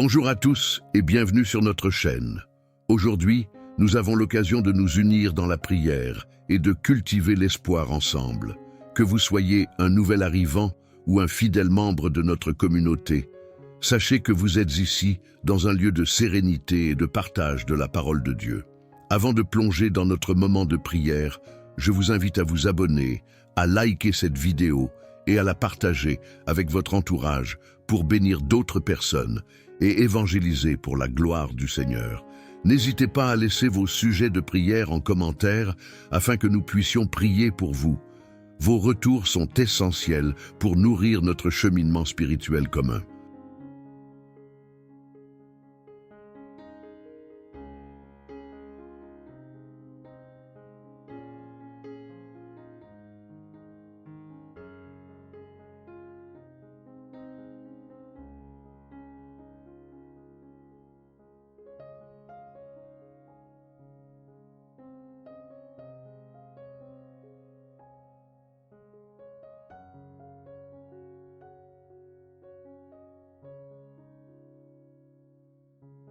Bonjour à tous et bienvenue sur notre chaîne. Aujourd'hui, nous avons l'occasion de nous unir dans la prière et de cultiver l'espoir ensemble. Que vous soyez un nouvel arrivant ou un fidèle membre de notre communauté, sachez que vous êtes ici dans un lieu de sérénité et de partage de la parole de Dieu. Avant de plonger dans notre moment de prière, je vous invite à vous abonner, à liker cette vidéo et à la partager avec votre entourage pour bénir d'autres personnes et évangéliser pour la gloire du Seigneur. N'hésitez pas à laisser vos sujets de prière en commentaire afin que nous puissions prier pour vous. Vos retours sont essentiels pour nourrir notre cheminement spirituel commun.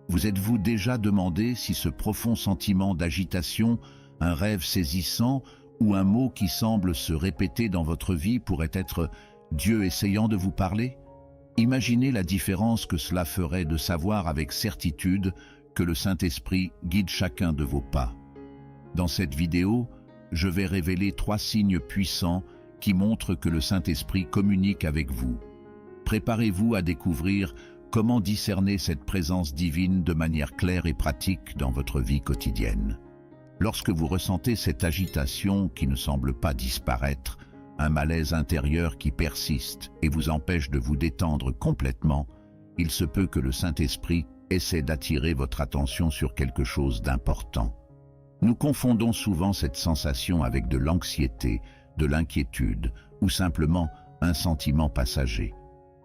Vous êtes-vous déjà demandé si ce profond sentiment d'agitation, un rêve saisissant ou un mot qui semble se répéter dans votre vie pourrait être Dieu essayant de vous parler? Imaginez la différence que cela ferait de savoir avec certitude que le Saint-Esprit guide chacun de vos pas. Dans cette vidéo, je vais révéler 3 signes puissants qui montrent que le Saint-Esprit communique avec vous. Préparez-vous à découvrir comment discerner cette présence divine de manière claire et pratique dans votre vie quotidienne. Lorsque vous ressentez cette agitation qui ne semble pas disparaître, un malaise intérieur qui persiste et vous empêche de vous détendre complètement, il se peut que le Saint-Esprit essaie d'attirer votre attention sur quelque chose d'important. Nous confondons souvent cette sensation avec de l'anxiété, de l'inquiétude ou simplement un sentiment passager.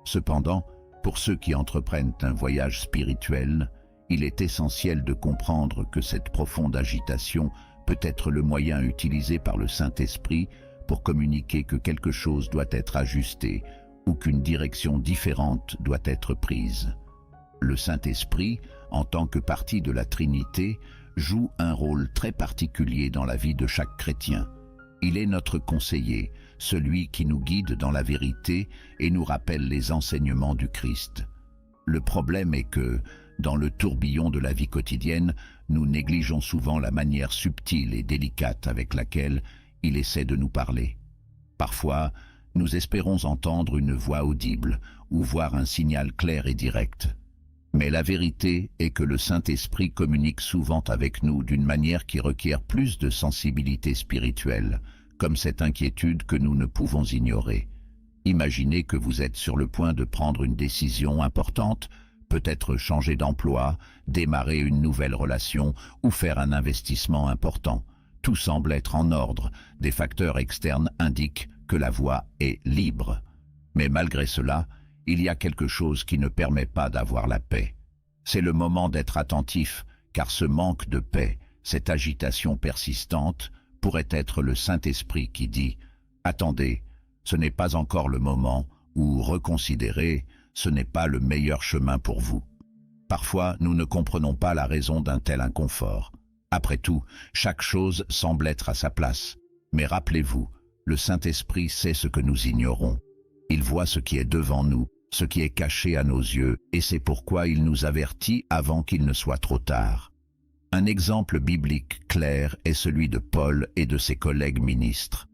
Cependant, pour ceux qui entreprennent un voyage spirituel, il est essentiel de comprendre que cette profonde agitation peut être le moyen utilisé par le Saint-Esprit pour communiquer que quelque chose doit être ajusté ou qu'une direction différente doit être prise. Le Saint-Esprit, en tant que partie de la Trinité, joue un rôle très particulier dans la vie de chaque chrétien. Il est notre conseiller, celui qui nous guide dans la vérité et nous rappelle les enseignements du Christ. Le problème est que, dans le tourbillon de la vie quotidienne, nous négligeons souvent la manière subtile et délicate avec laquelle il essaie de nous parler. Parfois, nous espérons entendre une voix audible ou voir un signal clair et direct. Mais la vérité est que le Saint-Esprit communique souvent avec nous d'une manière qui requiert plus de sensibilité spirituelle, comme cette inquiétude que nous ne pouvons ignorer. Imaginez que vous êtes sur le point de prendre une décision importante, peut-être changer d'emploi, démarrer une nouvelle relation ou faire un investissement important. Tout semble être en ordre, des facteurs externes indiquent que la voie est libre. Mais malgré cela, il y a quelque chose qui ne permet pas d'avoir la paix. C'est le moment d'être attentif, car ce manque de paix, cette agitation persistante, pourrait être le Saint-Esprit qui dit « Attendez, ce n'est pas encore le moment » ou « Reconsidérez, ce n'est pas le meilleur chemin pour vous ». Parfois, nous ne comprenons pas la raison d'un tel inconfort. Après tout, chaque chose semble être à sa place. Mais rappelez-vous, le Saint-Esprit sait ce que nous ignorons. Il voit ce qui est devant nous, ce qui est caché à nos yeux, et c'est pourquoi il nous avertit avant qu'il ne soit trop tard. Un exemple biblique clair est celui de Paul et de ses collègues ministres.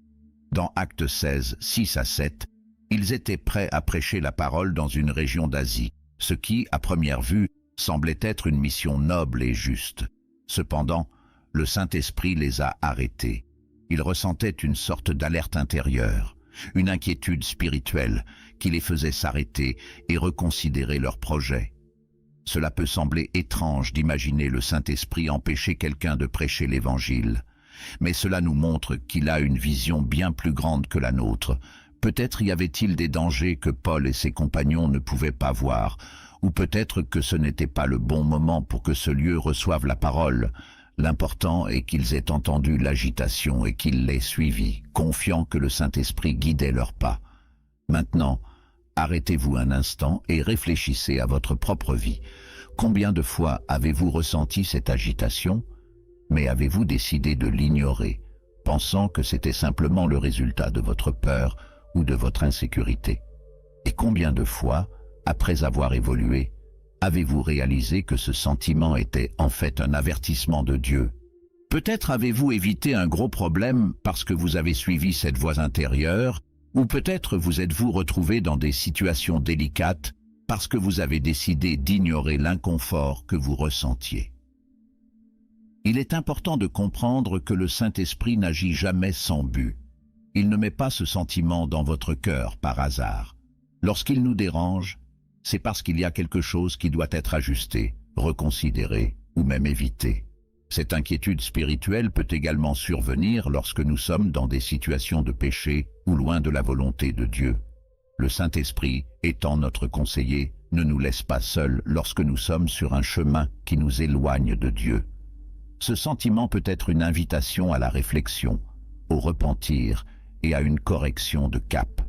Dans Actes 16, 6 à 7, ils étaient prêts à prêcher la parole dans une région d'Asie, ce qui, à première vue, semblait être une mission noble et juste. Cependant, le Saint-Esprit les a arrêtés. Ils ressentaient une sorte d'alerte intérieure, une inquiétude spirituelle qui les faisait s'arrêter et reconsidérer leurs projets. Cela peut sembler étrange d'imaginer le Saint-Esprit empêcher quelqu'un de prêcher l'Évangile, mais cela nous montre qu'il a une vision bien plus grande que la nôtre. Peut-être y avait-il des dangers que Paul et ses compagnons ne pouvaient pas voir, ou peut-être que ce n'était pas le bon moment pour que ce lieu reçoive la parole. L'important est qu'ils aient entendu l'agitation et qu'ils l'aient suivie, confiants que le Saint-Esprit guidait leurs pas. Maintenant, Arrêtez-vous un instant et réfléchissez à votre propre vie. Combien de fois avez-vous ressenti cette agitation, mais avez-vous décidé de l'ignorer, pensant que c'était simplement le résultat de votre peur ou de votre insécurité? Et combien de fois, après avoir évolué, avez-vous réalisé que ce sentiment était en fait un avertissement de Dieu? Peut-être avez-vous évité un gros problème parce que vous avez suivi cette voix intérieure, ou peut-être vous êtes-vous retrouvé dans des situations délicates parce que vous avez décidé d'ignorer l'inconfort que vous ressentiez. Il est important de comprendre que le Saint-Esprit n'agit jamais sans but. Il ne met pas ce sentiment dans votre cœur par hasard. Lorsqu'il nous dérange, c'est parce qu'il y a quelque chose qui doit être ajusté, reconsidéré ou même évité. Cette inquiétude spirituelle peut également survenir lorsque nous sommes dans des situations de péché ou loin de la volonté de Dieu. Le Saint-Esprit, étant notre conseiller, ne nous laisse pas seuls lorsque nous sommes sur un chemin qui nous éloigne de Dieu. Ce sentiment peut être une invitation à la réflexion, au repentir et à une correction de cap.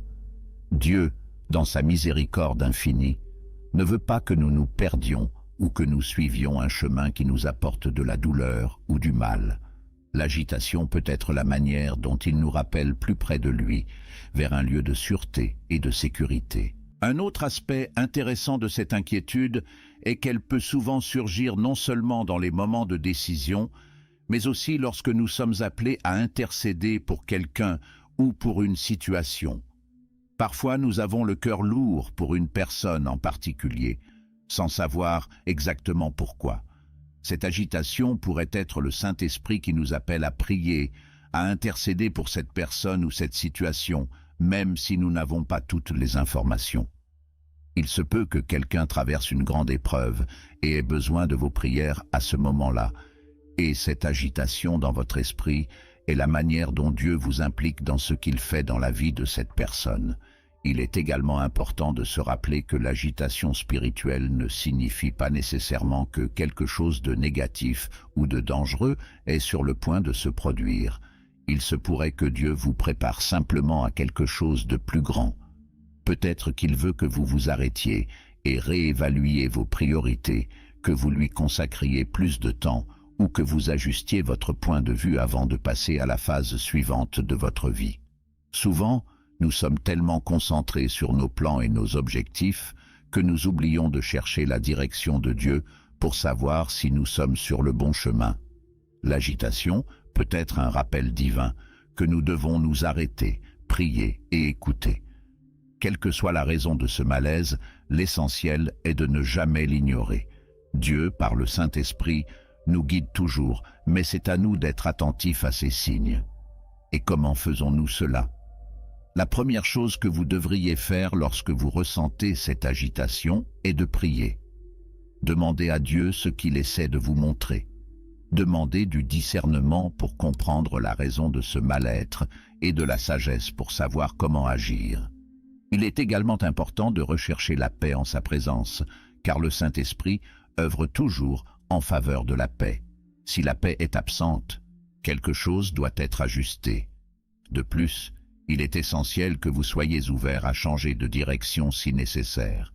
Dieu, dans sa miséricorde infinie, ne veut pas que nous nous perdions ou que nous suivions un chemin qui nous apporte de la douleur ou du mal. L'agitation peut être la manière dont il nous rappelle plus près de lui, vers un lieu de sûreté et de sécurité. Un autre aspect intéressant de cette inquiétude est qu'elle peut souvent surgir non seulement dans les moments de décision, mais aussi lorsque nous sommes appelés à intercéder pour quelqu'un ou pour une situation. Parfois, nous avons le cœur lourd pour une personne en particulier, sans savoir exactement pourquoi. Cette agitation pourrait être le Saint-Esprit qui nous appelle à prier, à intercéder pour cette personne ou cette situation, même si nous n'avons pas toutes les informations. Il se peut que quelqu'un traverse une grande épreuve et ait besoin de vos prières à ce moment-là, et cette agitation dans votre esprit est la manière dont Dieu vous implique dans ce qu'il fait dans la vie de cette personne. Il est également important de se rappeler que l'agitation spirituelle ne signifie pas nécessairement que quelque chose de négatif ou de dangereux est sur le point de se produire. Il se pourrait que Dieu vous prépare simplement à quelque chose de plus grand. Peut-être qu'il veut que vous vous arrêtiez et réévaluiez vos priorités, que vous lui consacriez plus de temps ou que vous ajustiez votre point de vue avant de passer à la phase suivante de votre vie. Souvent, nous sommes tellement concentrés sur nos plans et nos objectifs que nous oublions de chercher la direction de Dieu pour savoir si nous sommes sur le bon chemin. L'agitation peut être un rappel divin que nous devons nous arrêter, prier et écouter. Quelle que soit la raison de ce malaise, l'essentiel est de ne jamais l'ignorer. Dieu, par le Saint-Esprit, nous guide toujours, mais c'est à nous d'être attentifs à ces signes. Et comment faisons-nous cela? La première chose que vous devriez faire lorsque vous ressentez cette agitation est de prier. Demandez à Dieu ce qu'il essaie de vous montrer. Demandez du discernement pour comprendre la raison de ce mal-être et de la sagesse pour savoir comment agir. Il est également important de rechercher la paix en sa présence, car le Saint-Esprit œuvre toujours en faveur de la paix. Si la paix est absente, quelque chose doit être ajusté. De plus, il est essentiel que vous soyez ouverts à changer de direction si nécessaire.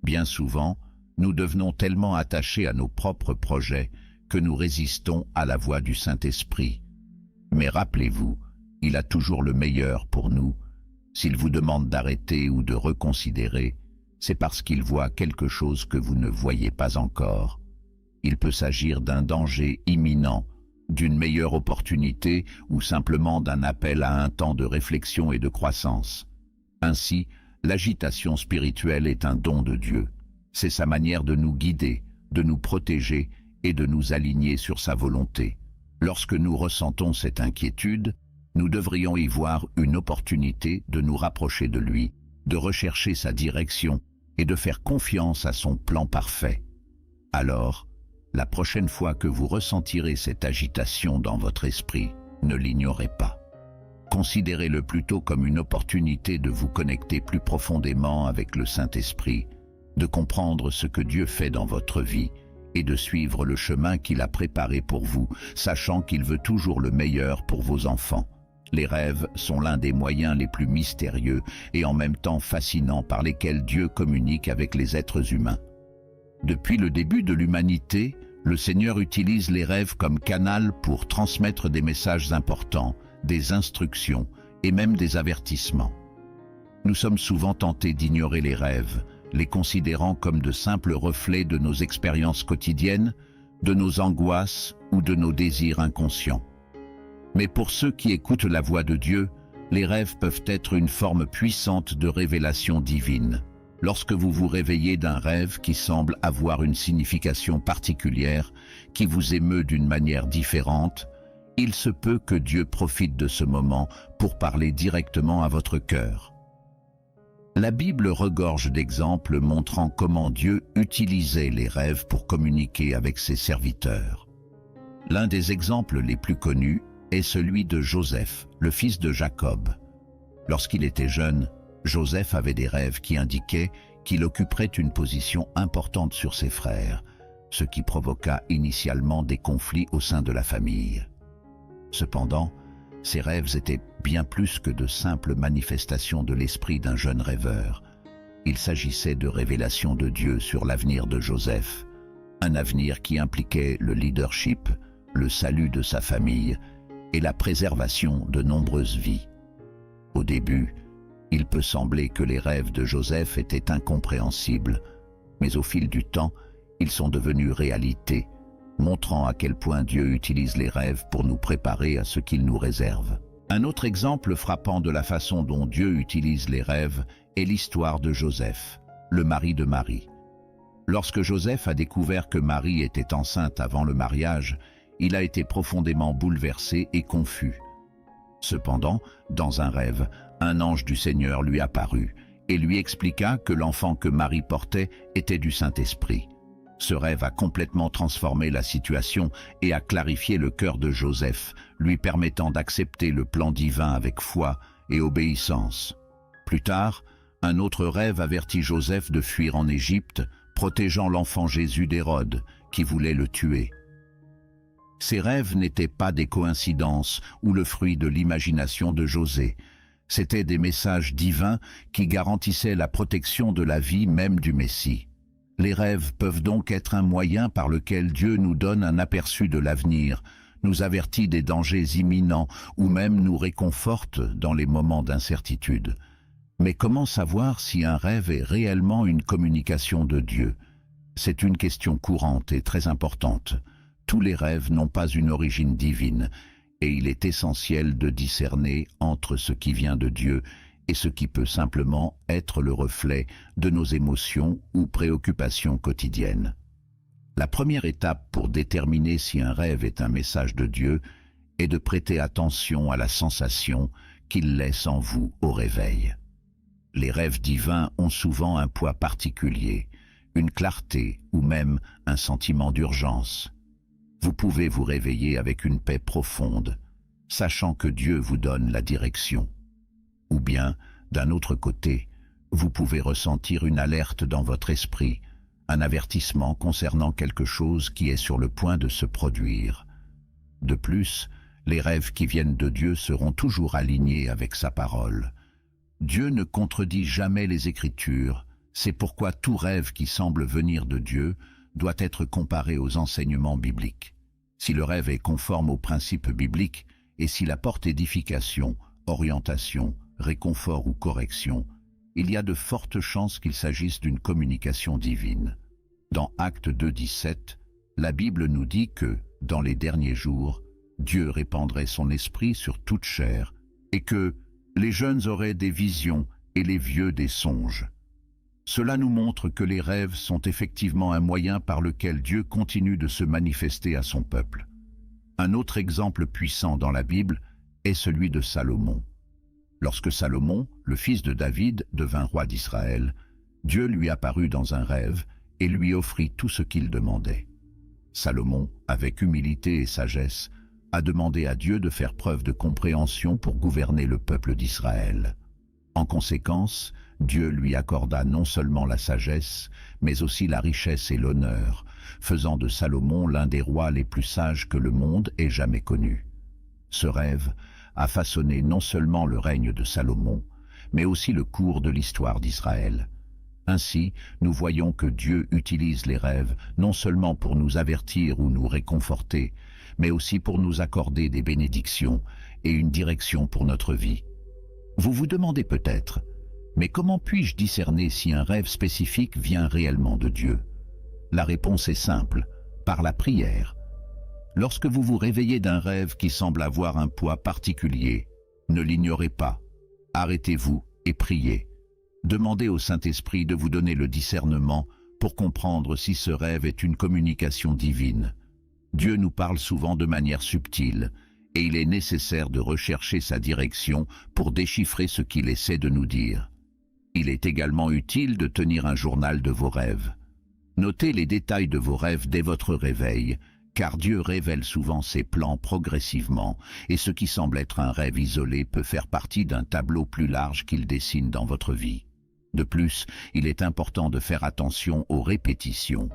Bien souvent, nous devenons tellement attachés à nos propres projets que nous résistons à la voix du Saint-Esprit. Mais rappelez-vous, il a toujours le meilleur pour nous. S'il vous demande d'arrêter ou de reconsidérer, c'est parce qu'il voit quelque chose que vous ne voyez pas encore. Il peut s'agir d'un danger imminent, d'une meilleure opportunité ou simplement d'un appel à un temps de réflexion et de croissance. Ainsi, l'agitation spirituelle est un don de Dieu. C'est sa manière de nous guider, de nous protéger et de nous aligner sur sa volonté. Lorsque nous ressentons cette inquiétude, nous devrions y voir une opportunité de nous rapprocher de lui, de rechercher sa direction et de faire confiance à son plan parfait. Alors, la prochaine fois que vous ressentirez cette agitation dans votre esprit, ne l'ignorez pas. Considérez-le plutôt comme une opportunité de vous connecter plus profondément avec le Saint-Esprit, de comprendre ce que Dieu fait dans votre vie et de suivre le chemin qu'il a préparé pour vous, sachant qu'il veut toujours le meilleur pour vos enfants. Les rêves sont l'un des moyens les plus mystérieux et en même temps fascinants par lesquels Dieu communique avec les êtres humains. Depuis le début de l'humanité, le Seigneur utilise les rêves comme canal pour transmettre des messages importants, des instructions et même des avertissements. Nous sommes souvent tentés d'ignorer les rêves, les considérant comme de simples reflets de nos expériences quotidiennes, de nos angoisses ou de nos désirs inconscients. Mais pour ceux qui écoutent la voix de Dieu, les rêves peuvent être une forme puissante de révélation divine. Lorsque vous vous réveillez d'un rêve qui semble avoir une signification particulière, qui vous émeut d'une manière différente, il se peut que Dieu profite de ce moment pour parler directement à votre cœur. La Bible regorge d'exemples montrant comment Dieu utilisait les rêves pour communiquer avec ses serviteurs. L'un des exemples les plus connus est celui de Joseph, le fils de Jacob. Lorsqu'il était jeune, Joseph avait des rêves qui indiquaient qu'il occuperait une position importante sur ses frères, ce qui provoqua initialement des conflits au sein de la famille. Cependant, ces rêves étaient bien plus que de simples manifestations de l'esprit d'un jeune rêveur. Il s'agissait de révélations de Dieu sur l'avenir de Joseph, un avenir qui impliquait le leadership, le salut de sa famille et la préservation de nombreuses vies. Au début, il peut sembler que les rêves de Joseph étaient incompréhensibles, mais au fil du temps, ils sont devenus réalité, montrant à quel point Dieu utilise les rêves pour nous préparer à ce qu'il nous réserve. Un autre exemple frappant de la façon dont Dieu utilise les rêves est l'histoire de Joseph, le mari de Marie. Lorsque Joseph a découvert que Marie était enceinte avant le mariage, il a été profondément bouleversé et confus. Cependant, dans un rêve, un ange du Seigneur lui apparut et lui expliqua que l'enfant que Marie portait était du Saint-Esprit. Ce rêve a complètement transformé la situation et a clarifié le cœur de Joseph, lui permettant d'accepter le plan divin avec foi et obéissance. Plus tard, un autre rêve avertit Joseph de fuir en Égypte, protégeant l'enfant Jésus d'Hérode, qui voulait le tuer. Ces rêves n'étaient pas des coïncidences ou le fruit de l'imagination de José. C'étaient des messages divins qui garantissaient la protection de la vie même du Messie. Les rêves peuvent donc être un moyen par lequel Dieu nous donne un aperçu de l'avenir, nous avertit des dangers imminents ou même nous réconforte dans les moments d'incertitude. Mais comment savoir si un rêve est réellement une communication de Dieu? C'est une question courante et très importante. Tous les rêves n'ont pas une origine divine, et il est essentiel de discerner entre ce qui vient de Dieu et ce qui peut simplement être le reflet de nos émotions ou préoccupations quotidiennes. La première étape pour déterminer si un rêve est un message de Dieu est de prêter attention à la sensation qu'il laisse en vous au réveil. Les rêves divins ont souvent un poids particulier, une clarté ou même un sentiment d'urgence. Vous pouvez vous réveiller avec une paix profonde, sachant que Dieu vous donne la direction. Ou bien, d'un autre côté, vous pouvez ressentir une alerte dans votre esprit, un avertissement concernant quelque chose qui est sur le point de se produire. De plus, les rêves qui viennent de Dieu seront toujours alignés avec sa parole. Dieu ne contredit jamais les Écritures, c'est pourquoi tout rêve qui semble venir de Dieu doit être comparé aux enseignements bibliques. Si le rêve est conforme aux principes bibliques et s'il apporte édification, orientation, réconfort ou correction, il y a de fortes chances qu'il s'agisse d'une communication divine. Dans Actes 2:17, la Bible nous dit que, dans les derniers jours, Dieu répandrait son esprit sur toute chair et que les jeunes auraient des visions et les vieux des songes. Cela nous montre que les rêves sont effectivement un moyen par lequel Dieu continue de se manifester à son peuple. Un autre exemple puissant dans la Bible est celui de Salomon. Lorsque Salomon, le fils de David, devint roi d'Israël, Dieu lui apparut dans un rêve et lui offrit tout ce qu'il demandait. Salomon, avec humilité et sagesse, a demandé à Dieu de faire preuve de compréhension pour gouverner le peuple d'Israël. En conséquence, Dieu lui accorda non seulement la sagesse, mais aussi la richesse et l'honneur, faisant de Salomon l'un des rois les plus sages que le monde ait jamais connus. Ce rêve a façonné non seulement le règne de Salomon, mais aussi le cours de l'histoire d'Israël. Ainsi, nous voyons que Dieu utilise les rêves non seulement pour nous avertir ou nous réconforter, mais aussi pour nous accorder des bénédictions et une direction pour notre vie. Vous vous demandez peut-être, mais comment puis-je discerner si un rêve spécifique vient réellement de Dieu? La réponse est simple, par la prière. Lorsque vous vous réveillez d'un rêve qui semble avoir un poids particulier, ne l'ignorez pas. Arrêtez-vous et priez. Demandez au Saint-Esprit de vous donner le discernement pour comprendre si ce rêve est une communication divine. Dieu nous parle souvent de manière subtile, et il est nécessaire de rechercher sa direction pour déchiffrer ce qu'il essaie de nous dire. Il est également utile de tenir un journal de vos rêves. Notez les détails de vos rêves dès votre réveil, car Dieu révèle souvent ses plans progressivement, et ce qui semble être un rêve isolé peut faire partie d'un tableau plus large qu'il dessine dans votre vie. De plus, il est important de faire attention aux répétitions.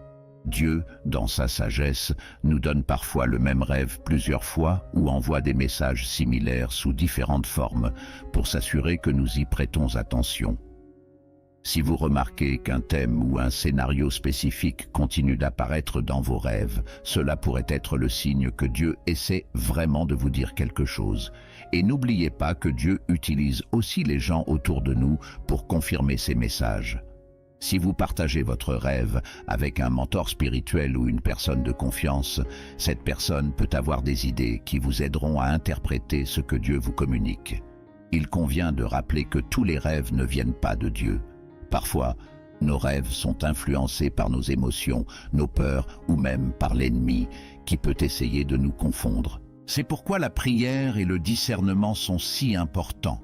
Dieu, dans sa sagesse, nous donne parfois le même rêve plusieurs fois ou envoie des messages similaires sous différentes formes pour s'assurer que nous y prêtons attention. Si vous remarquez qu'un thème ou un scénario spécifique continue d'apparaître dans vos rêves, cela pourrait être le signe que Dieu essaie vraiment de vous dire quelque chose. Et n'oubliez pas que Dieu utilise aussi les gens autour de nous pour confirmer ces messages. Si vous partagez votre rêve avec un mentor spirituel ou une personne de confiance, cette personne peut avoir des idées qui vous aideront à interpréter ce que Dieu vous communique. Il convient de rappeler que tous les rêves ne viennent pas de Dieu. Parfois, nos rêves sont influencés par nos émotions, nos peurs ou même par l'ennemi qui peut essayer de nous confondre. C'est pourquoi la prière et le discernement sont si importants.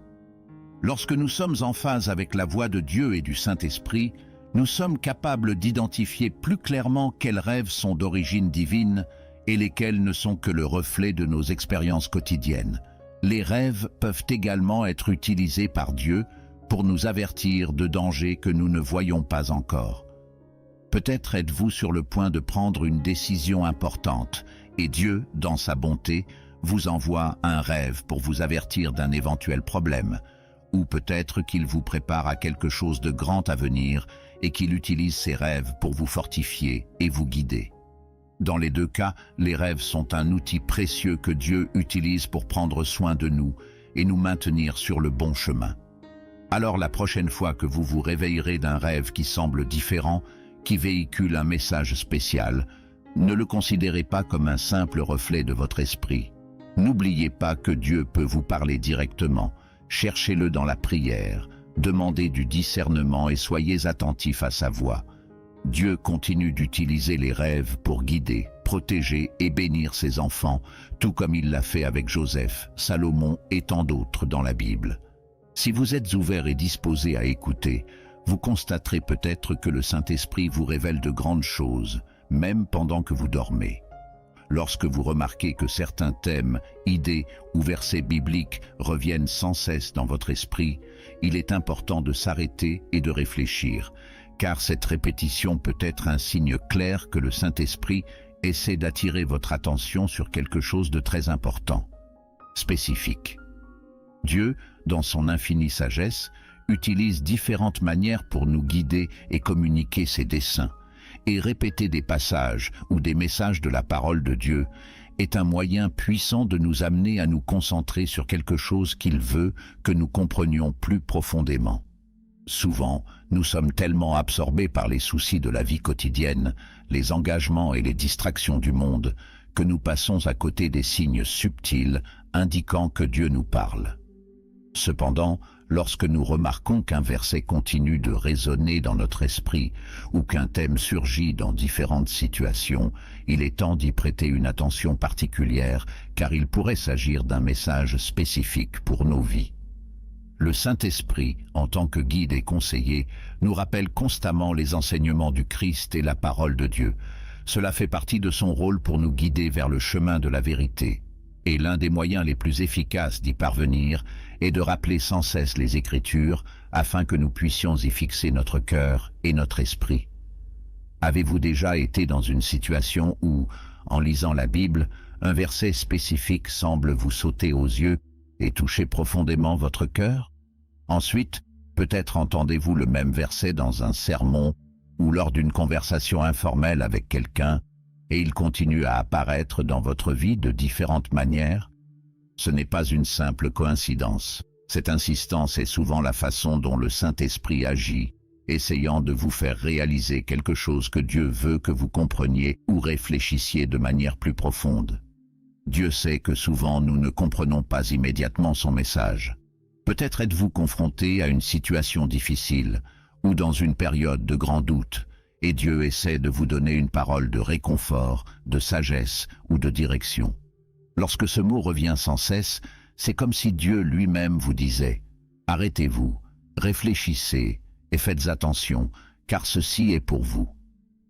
Lorsque nous sommes en phase avec la voix de Dieu et du Saint-Esprit, nous sommes capables d'identifier plus clairement quels rêves sont d'origine divine et lesquels ne sont que le reflet de nos expériences quotidiennes. Les rêves peuvent également être utilisés par Dieu pour nous avertir de dangers que nous ne voyons pas encore. Peut-être êtes-vous sur le point de prendre une décision importante et Dieu, dans sa bonté, vous envoie un rêve pour vous avertir d'un éventuel problème. Ou peut-être qu'il vous prépare à quelque chose de grand à venir et qu'il utilise ces rêves pour vous fortifier et vous guider. Dans les deux cas, les rêves sont un outil précieux que Dieu utilise pour prendre soin de nous et nous maintenir sur le bon chemin. Alors la prochaine fois que vous vous réveillerez d'un rêve qui semble différent, qui véhicule un message spécial, ne le considérez pas comme un simple reflet de votre esprit. N'oubliez pas que Dieu peut vous parler directement. Cherchez-le dans la prière, demandez du discernement et soyez attentifs à sa voix. Dieu continue d'utiliser les rêves pour guider, protéger et bénir ses enfants, tout comme il l'a fait avec Joseph, Salomon et tant d'autres dans la Bible. Si vous êtes ouvert et disposé à écouter, vous constaterez peut-être que le Saint-Esprit vous révèle de grandes choses, même pendant que vous dormez. Lorsque vous remarquez que certains thèmes, idées ou versets bibliques reviennent sans cesse dans votre esprit, il est important de s'arrêter et de réfléchir, car cette répétition peut être un signe clair que le Saint-Esprit essaie d'attirer votre attention sur quelque chose de très important, spécifique. Dieu, dans son infinie sagesse, utilise différentes manières pour nous guider et communiquer ses desseins. Et répéter des passages ou des messages de la parole de Dieu est un moyen puissant de nous amener à nous concentrer sur quelque chose qu'il veut que nous comprenions plus profondément. Souvent, nous sommes tellement absorbés par les soucis de la vie quotidienne, les engagements et les distractions du monde, que nous passons à côté des signes subtils indiquant que Dieu nous parle. Cependant, lorsque nous remarquons qu'un verset continue de résonner dans notre esprit ou qu'un thème surgit dans différentes situations, il est temps d'y prêter une attention particulière car il pourrait s'agir d'un message spécifique pour nos vies. Le Saint-Esprit, en tant que guide et conseiller, nous rappelle constamment les enseignements du Christ et la parole de Dieu. Cela fait partie de son rôle pour nous guider vers le chemin de la vérité. Et l'un des moyens les plus efficaces d'y parvenir est de rappeler sans cesse les Écritures afin que nous puissions y fixer notre cœur et notre esprit. Avez-vous déjà été dans une situation où, en lisant la Bible, un verset spécifique semble vous sauter aux yeux et touché profondément votre cœur? Ensuite, peut-être entendez-vous le même verset dans un sermon ou lors d'une conversation informelle avec quelqu'un, et il continue à apparaître dans votre vie de différentes manières. Ce n'est pas une simple coïncidence. Cette insistance est souvent la façon dont le Saint-Esprit agit, essayant de vous faire réaliser quelque chose que Dieu veut que vous compreniez ou réfléchissiez de manière plus profonde. Dieu sait que souvent nous ne comprenons pas immédiatement son message. Peut-être êtes-vous confronté à une situation difficile ou dans une période de grand doute, et Dieu essaie de vous donner une parole de réconfort, de sagesse ou de direction. Lorsque ce mot revient sans cesse, c'est comme si Dieu lui-même vous disait « Arrêtez-vous, réfléchissez et faites attention, car ceci est pour vous ».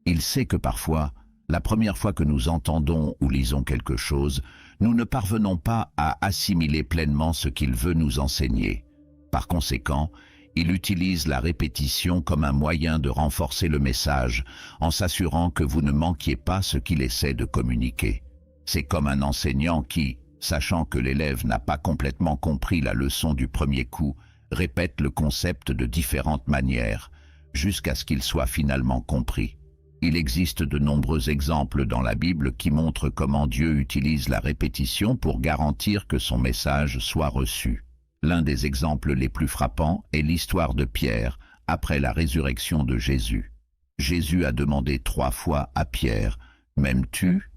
Il sait que parfois, la première fois que nous entendons ou lisons quelque chose, nous ne parvenons pas à assimiler pleinement ce qu'il veut nous enseigner. Par conséquent, il utilise la répétition comme un moyen de renforcer le message, en s'assurant que vous ne manquiez pas ce qu'il essaie de communiquer. C'est comme un enseignant qui, sachant que l'élève n'a pas complètement compris la leçon du premier coup, répète le concept de différentes manières, jusqu'à ce qu'il soit finalement compris. Il existe de nombreux exemples dans la Bible qui montrent comment Dieu utilise la répétition pour garantir que son message soit reçu. L'un des exemples les plus frappants est l'histoire de Pierre après la résurrection de Jésus. Jésus a demandé 3 fois à Pierre « M'aimes-tu »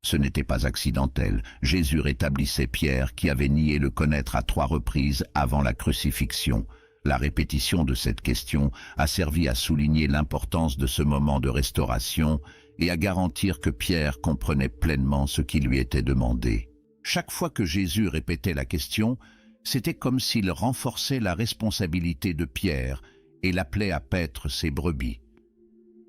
Ce n'était pas accidentel. Jésus rétablissait Pierre qui avait nié le connaître à 3 reprises avant la crucifixion. La répétition de cette question a servi à souligner l'importance de ce moment de restauration et à garantir que Pierre comprenait pleinement ce qui lui était demandé. Chaque fois que Jésus répétait la question, c'était comme s'il renforçait la responsabilité de Pierre et l'appelait à paître ses brebis.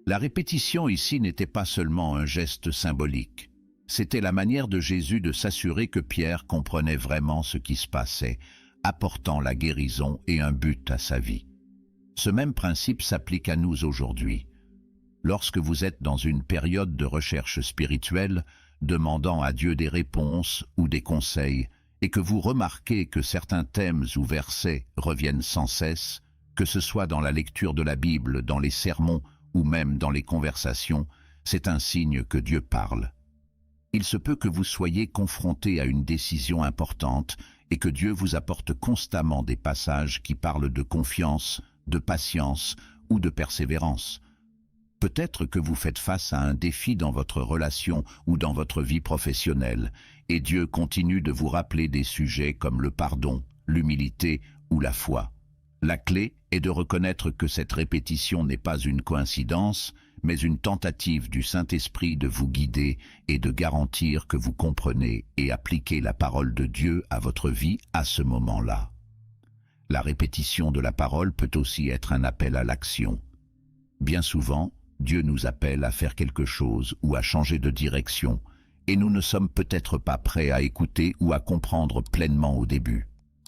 La répétition ici n'était pas seulement un geste symbolique. C'était la manière de Jésus de s'assurer que Pierre comprenait vraiment ce qui se passait, apportant la guérison et un but à sa vie. Ce même principe s'applique à nous aujourd'hui. Lorsque vous êtes dans une période de recherche spirituelle, demandant à Dieu des réponses ou des conseils, et que vous remarquez que certains thèmes ou versets reviennent sans cesse, que ce soit dans la lecture de la Bible, dans les sermons ou même dans les conversations, c'est un signe que Dieu parle. Il se peut que vous soyez confronté à une décision importante et que Dieu vous apporte constamment des passages qui parlent de confiance, de patience ou de persévérance. Peut-être que vous faites face à un défi dans votre relation ou dans votre vie professionnelle, et Dieu continue de vous rappeler des sujets comme le pardon, l'humilité ou la foi. La clé est de reconnaître que cette répétition n'est pas une coïncidence, mais une tentative du Saint-Esprit de vous guider et de garantir que vous comprenez et appliquez la parole de Dieu à votre vie à ce moment-là. La répétition de la parole peut aussi être un appel à l'action. Bien souvent, Dieu nous appelle à faire quelque chose ou à changer de direction, et nous ne sommes peut-être pas prêts à écouter ou à comprendre pleinement au début.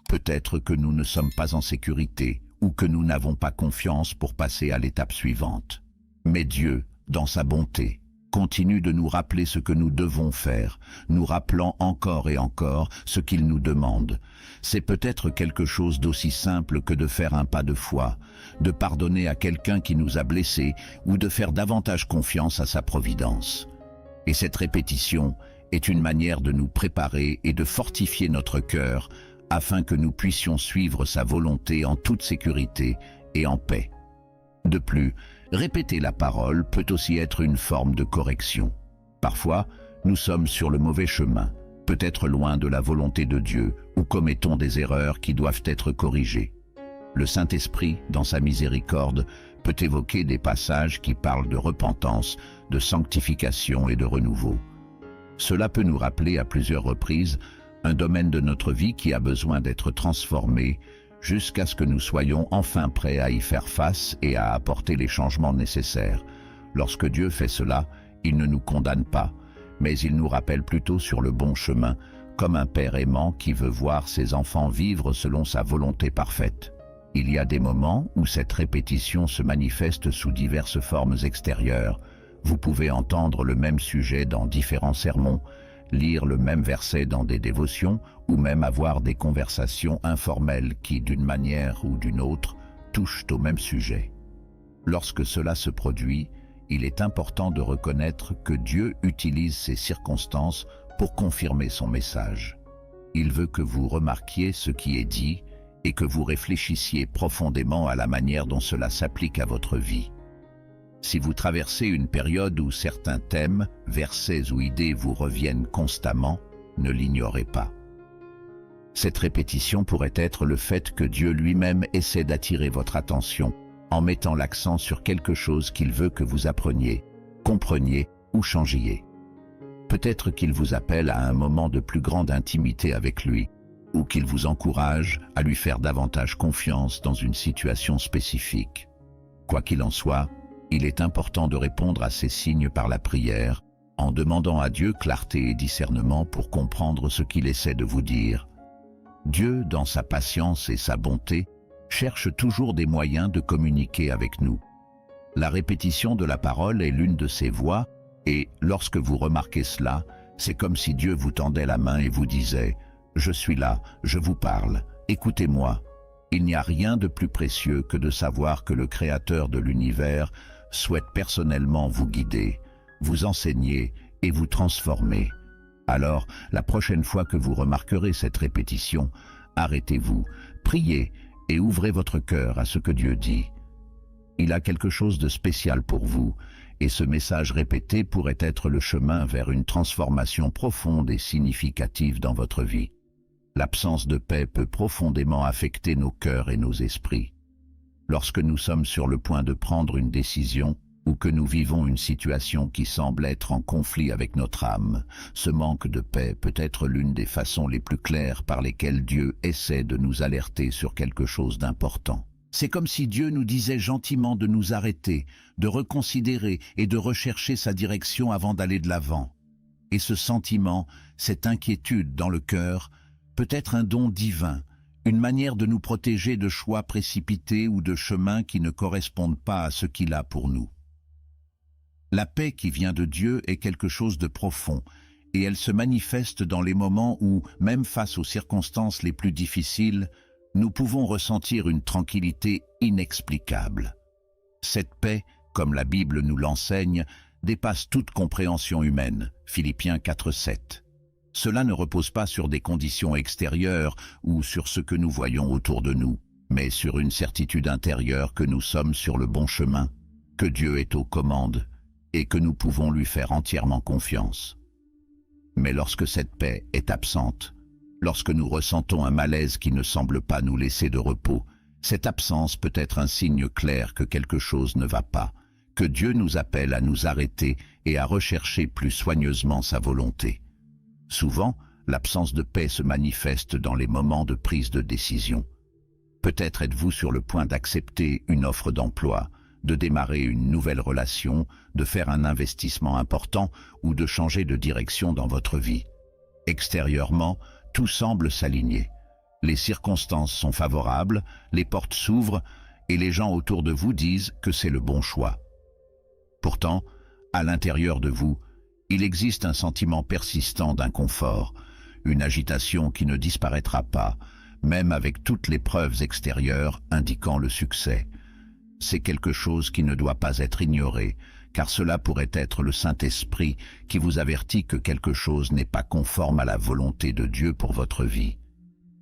Peut-être que nous ne sommes pas en sécurité ou que nous n'avons pas confiance pour passer à l'étape suivante. Mais Dieu, dans sa bonté, continue de nous rappeler ce que nous devons faire, nous rappelant encore et encore ce qu'il nous demande. C'est peut-être quelque chose d'aussi simple que de faire un pas de foi, de pardonner à quelqu'un qui nous a blessés ou de faire davantage confiance à sa providence. Et cette répétition est une manière de nous préparer et de fortifier notre cœur afin que nous puissions suivre sa volonté en toute sécurité et en paix. De plus, répéter la parole peut aussi être une forme de correction. Parfois, nous sommes sur le mauvais chemin, peut-être loin de la volonté de Dieu, ou commettons des erreurs qui doivent être corrigées. Le Saint-Esprit, dans sa miséricorde, peut évoquer des passages qui parlent de repentance, de sanctification et de renouveau. Cela peut nous rappeler à plusieurs reprises un domaine de notre vie qui a besoin d'être transformé, jusqu'à ce que nous soyons enfin prêts à y faire face et à apporter les changements nécessaires. Lorsque Dieu fait cela, il ne nous condamne pas, mais il nous rappelle plutôt sur le bon chemin, comme un père aimant qui veut voir ses enfants vivre selon sa volonté parfaite. Il y a des moments où cette répétition se manifeste sous diverses formes extérieures. Vous pouvez entendre le même sujet dans différents sermons, lire le même verset dans des dévotions ou même avoir des conversations informelles qui, d'une manière ou d'une autre, touchent au même sujet. Lorsque cela se produit, il est important de reconnaître que Dieu utilise ces circonstances pour confirmer son message. Il veut que vous remarquiez ce qui est dit et que vous réfléchissiez profondément à la manière dont cela s'applique à votre vie. Si vous traversez une période où certains thèmes, versets ou idées vous reviennent constamment, ne l'ignorez pas. Cette répétition pourrait être le fait que Dieu lui-même essaie d'attirer votre attention en mettant l'accent sur quelque chose qu'il veut que vous appreniez, compreniez ou changiez. Peut-être qu'il vous appelle à un moment de plus grande intimité avec lui, ou qu'il vous encourage à lui faire davantage confiance dans une situation spécifique. Quoi qu'il en soit, il est important de répondre à ces signes par la prière, en demandant à Dieu clarté et discernement pour comprendre ce qu'il essaie de vous dire. Dieu, dans sa patience et sa bonté, cherche toujours des moyens de communiquer avec nous. La répétition de la parole est l'une de ses voies, et lorsque vous remarquez cela, c'est comme si Dieu vous tendait la main et vous disait « Je suis là, je vous parle, écoutez-moi ». Il n'y a rien de plus précieux que de savoir que le Créateur de l'univers souhaite personnellement vous guider, vous enseigner et vous transformer. Alors, la prochaine fois que vous remarquerez cette répétition, arrêtez-vous, priez et ouvrez votre cœur à ce que Dieu dit. Il a quelque chose de spécial pour vous, et ce message répété pourrait être le chemin vers une transformation profonde et significative dans votre vie. L'absence de paix peut profondément affecter nos cœurs et nos esprits. Lorsque nous sommes sur le point de prendre une décision ou que nous vivons une situation qui semble être en conflit avec notre âme, ce manque de paix peut être l'une des façons les plus claires par lesquelles Dieu essaie de nous alerter sur quelque chose d'important. C'est comme si Dieu nous disait gentiment de nous arrêter, de reconsidérer et de rechercher sa direction avant d'aller de l'avant. Et ce sentiment, cette inquiétude dans le cœur, peut être un don divin, une manière de nous protéger de choix précipités ou de chemins qui ne correspondent pas à ce qu'il a pour nous. La paix qui vient de Dieu est quelque chose de profond, et elle se manifeste dans les moments où, même face aux circonstances les plus difficiles, nous pouvons ressentir une tranquillité inexplicable. Cette paix, comme la Bible nous l'enseigne, dépasse toute compréhension humaine. Philippiens 4:7. Cela ne repose pas sur des conditions extérieures ou sur ce que nous voyons autour de nous, mais sur une certitude intérieure que nous sommes sur le bon chemin, que Dieu est aux commandes et que nous pouvons lui faire entièrement confiance. Mais lorsque cette paix est absente, lorsque nous ressentons un malaise qui ne semble pas nous laisser de repos, cette absence peut être un signe clair que quelque chose ne va pas, que Dieu nous appelle à nous arrêter et à rechercher plus soigneusement sa volonté. Souvent, l'absence de paix se manifeste dans les moments de prise de décision. Peut-être êtes-vous sur le point d'accepter une offre d'emploi, de démarrer une nouvelle relation, de faire un investissement important ou de changer de direction dans votre vie. Extérieurement, tout semble s'aligner. Les circonstances sont favorables, les portes s'ouvrent et les gens autour de vous disent que c'est le bon choix. Pourtant, à l'intérieur de vous, il existe un sentiment persistant d'inconfort, une agitation qui ne disparaîtra pas, même avec toutes les preuves extérieures indiquant le succès. C'est quelque chose qui ne doit pas être ignoré, car cela pourrait être le Saint-Esprit qui vous avertit que quelque chose n'est pas conforme à la volonté de Dieu pour votre vie.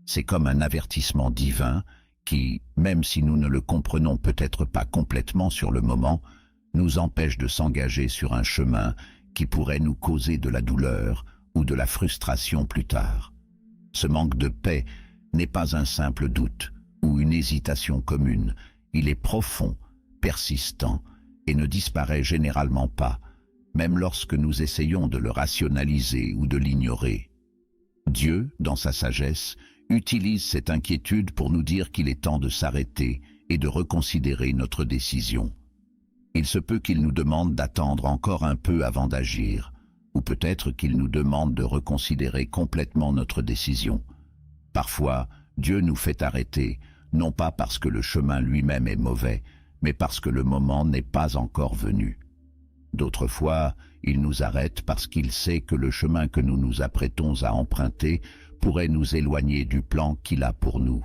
C'est comme un avertissement divin qui, même si nous ne le comprenons peut-être pas complètement sur le moment, nous empêche de s'engager sur un chemin qui pourrait nous causer de la douleur ou de la frustration plus tard. Ce manque de paix n'est pas un simple doute ou une hésitation commune. Il est profond, persistant et ne disparaît généralement pas, même lorsque nous essayons de le rationaliser ou de l'ignorer. Dieu, dans sa sagesse, utilise cette inquiétude pour nous dire qu'il est temps de s'arrêter et de reconsidérer notre décision. Il se peut qu'il nous demande d'attendre encore un peu avant d'agir, ou peut-être qu'il nous demande de reconsidérer complètement notre décision. Parfois, Dieu nous fait arrêter, non pas parce que le chemin lui-même est mauvais, mais parce que le moment n'est pas encore venu. D'autres fois, Il nous arrête parce qu'il sait que le chemin que nous nous apprêtons à emprunter pourrait nous éloigner du plan qu'il a pour nous.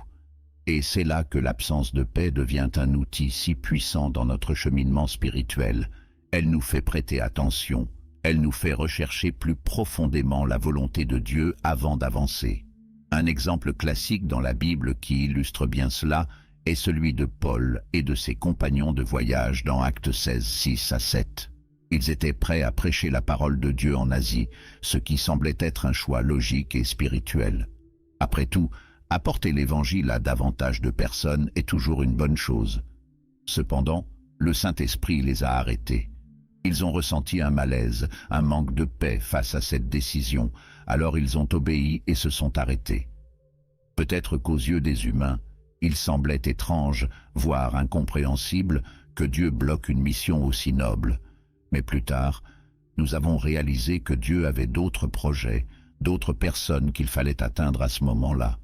Et c'est là que l'absence de paix devient un outil si puissant dans notre cheminement spirituel. Elle nous fait prêter attention, elle nous fait rechercher plus profondément la volonté de Dieu avant d'avancer. Un exemple classique dans la Bible qui illustre bien cela est celui de Paul et de ses compagnons de voyage dans Actes 16, 6 à 7. Ils étaient prêts à prêcher la parole de Dieu en Asie, ce qui semblait être un choix logique et spirituel. Après tout, apporter l'Évangile à davantage de personnes est toujours une bonne chose. Cependant, le Saint-Esprit les a arrêtés. Ils ont ressenti un malaise, un manque de paix face à cette décision, alors ils ont obéi et se sont arrêtés. Peut-être qu'aux yeux des humains, il semblait étrange, voire incompréhensible, que Dieu bloque une mission aussi noble. Mais plus tard, nous avons réalisé que Dieu avait d'autres projets, d'autres personnes qu'il fallait atteindre à ce moment-là.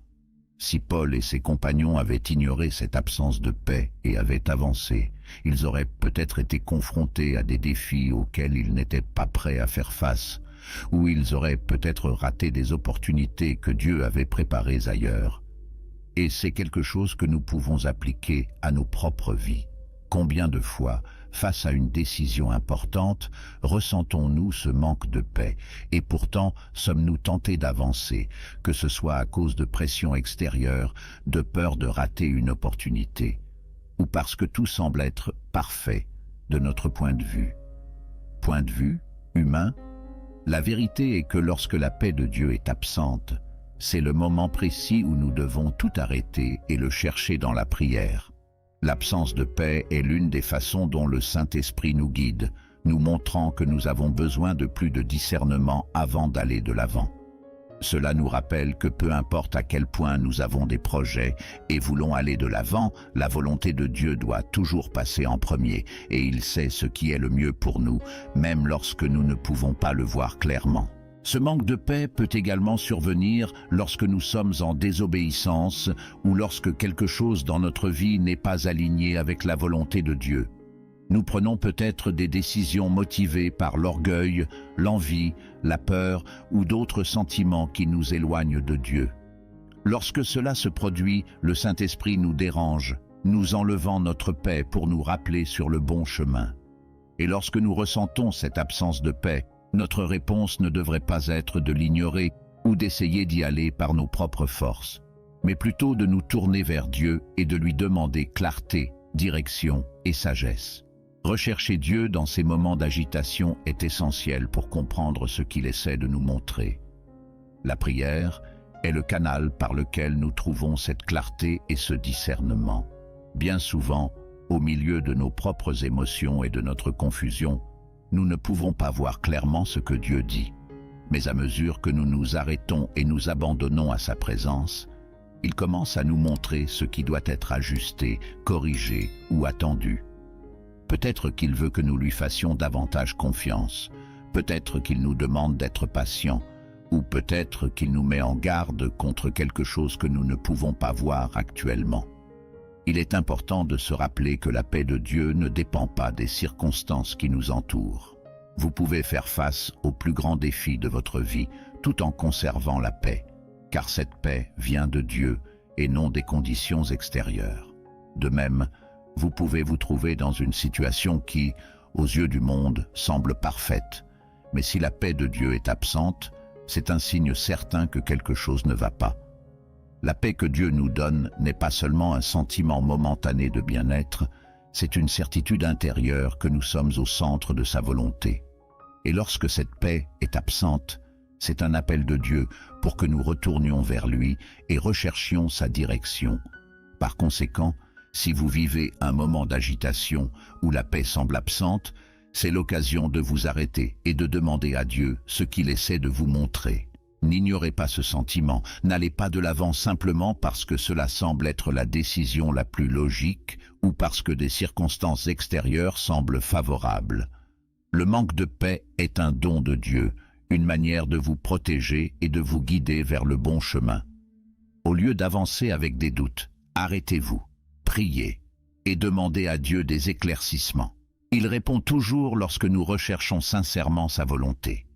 Si Paul et ses compagnons avaient ignoré cette absence de paix et avaient avancé, ils auraient peut-être été confrontés à des défis auxquels ils n'étaient pas prêts à faire face, ou ils auraient peut-être raté des opportunités que Dieu avait préparées ailleurs. Et c'est quelque chose que nous pouvons appliquer à nos propres vies. Combien de fois, face à une décision importante, ressentons-nous ce manque de paix, et pourtant sommes-nous tentés d'avancer, que ce soit à cause de pression extérieure, de peur de rater une opportunité, ou parce que tout semble être parfait de notre point de vue. Point de vue humain? La vérité est que lorsque la paix de Dieu est absente, c'est le moment précis où nous devons tout arrêter et le chercher dans la prière. L'absence de paix est l'une des façons dont le Saint-Esprit nous guide, nous montrant que nous avons besoin de plus de discernement avant d'aller de l'avant. Cela nous rappelle que peu importe à quel point nous avons des projets et voulons aller de l'avant, la volonté de Dieu doit toujours passer en premier et il sait ce qui est le mieux pour nous, même lorsque nous ne pouvons pas le voir clairement. Ce manque de paix peut également survenir lorsque nous sommes en désobéissance ou lorsque quelque chose dans notre vie n'est pas aligné avec la volonté de Dieu. Nous prenons peut-être des décisions motivées par l'orgueil, l'envie, la peur ou d'autres sentiments qui nous éloignent de Dieu. Lorsque cela se produit, le Saint-Esprit nous dérange, nous enlevant notre paix pour nous rappeler sur le bon chemin. Et lorsque nous ressentons cette absence de paix, notre réponse ne devrait pas être de l'ignorer ou d'essayer d'y aller par nos propres forces, mais plutôt de nous tourner vers Dieu et de lui demander clarté, direction et sagesse. Rechercher Dieu dans ces moments d'agitation est essentiel pour comprendre ce qu'il essaie de nous montrer. La prière est le canal par lequel nous trouvons cette clarté et ce discernement. Bien souvent, au milieu de nos propres émotions et de notre confusion, nous ne pouvons pas voir clairement ce que Dieu dit. Mais à mesure que nous nous arrêtons et nous abandonnons à sa présence, il commence à nous montrer ce qui doit être ajusté, corrigé ou attendu. Peut-être qu'il veut que nous lui fassions davantage confiance, peut-être qu'il nous demande d'être patients, ou peut-être qu'il nous met en garde contre quelque chose que nous ne pouvons pas voir actuellement. Il est important de se rappeler que la paix de Dieu ne dépend pas des circonstances qui nous entourent. Vous pouvez faire face aux plus grands défis de votre vie tout en conservant la paix, car cette paix vient de Dieu et non des conditions extérieures. De même, vous pouvez vous trouver dans une situation qui, aux yeux du monde, semble parfaite, mais si la paix de Dieu est absente, c'est un signe certain que quelque chose ne va pas. La paix que Dieu nous donne n'est pas seulement un sentiment momentané de bien-être, c'est une certitude intérieure que nous sommes au centre de sa volonté. Et lorsque cette paix est absente, c'est un appel de Dieu pour que nous retournions vers lui et recherchions sa direction. Par conséquent, si vous vivez un moment d'agitation où la paix semble absente, c'est l'occasion de vous arrêter et de demander à Dieu ce qu'il essaie de vous montrer. N'ignorez pas ce sentiment, n'allez pas de l'avant simplement parce que cela semble être la décision la plus logique ou parce que des circonstances extérieures semblent favorables. Le manque de paix est un don de Dieu, une manière de vous protéger et de vous guider vers le bon chemin. Au lieu d'avancer avec des doutes, arrêtez-vous, priez et demandez à Dieu des éclaircissements. Il répond toujours lorsque nous recherchons sincèrement sa volonté.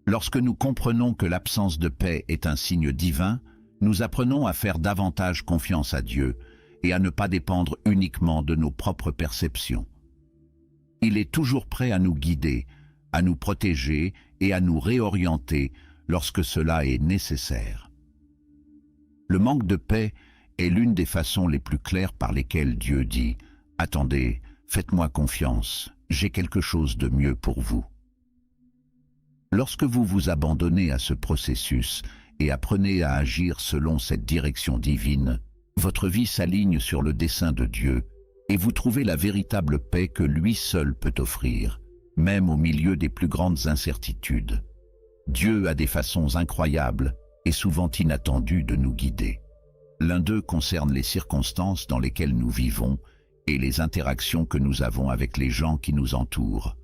Lorsque nous comprenons que l'absence de paix est un signe divin, nous apprenons à faire davantage confiance à Dieu et à ne pas dépendre uniquement de nos propres perceptions. Il est toujours prêt à nous guider, à nous protéger et à nous réorienter lorsque cela est nécessaire. Le manque de paix est l'une des façons les plus claires par lesquelles Dieu dit « Attendez, faites-moi confiance, j'ai quelque chose de mieux pour vous. » Lorsque vous vous abandonnez à ce processus et apprenez à agir selon cette direction divine, votre vie s'aligne sur le dessein de Dieu et vous trouvez la véritable paix que lui seul peut offrir, même au milieu des plus grandes incertitudes. Dieu a des façons incroyables et souvent inattendues de nous guider. L'un d'eux concerne les circonstances dans lesquelles nous vivons et les interactions que nous avons avec les gens qui nous entourent.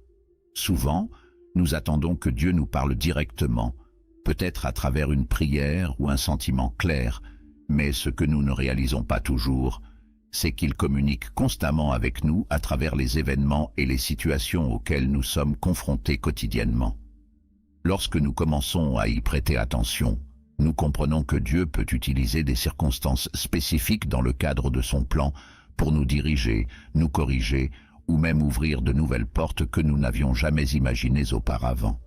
Souvent, nous attendons que Dieu nous parle directement, peut-être à travers une prière ou un sentiment clair, mais ce que nous ne réalisons pas toujours, c'est qu'il communique constamment avec nous à travers les événements et les situations auxquelles nous sommes confrontés quotidiennement. Lorsque nous commençons à y prêter attention, nous comprenons que Dieu peut utiliser des circonstances spécifiques dans le cadre de son plan pour nous diriger, nous corriger ou même ouvrir de nouvelles portes que nous n'avions jamais imaginées auparavant.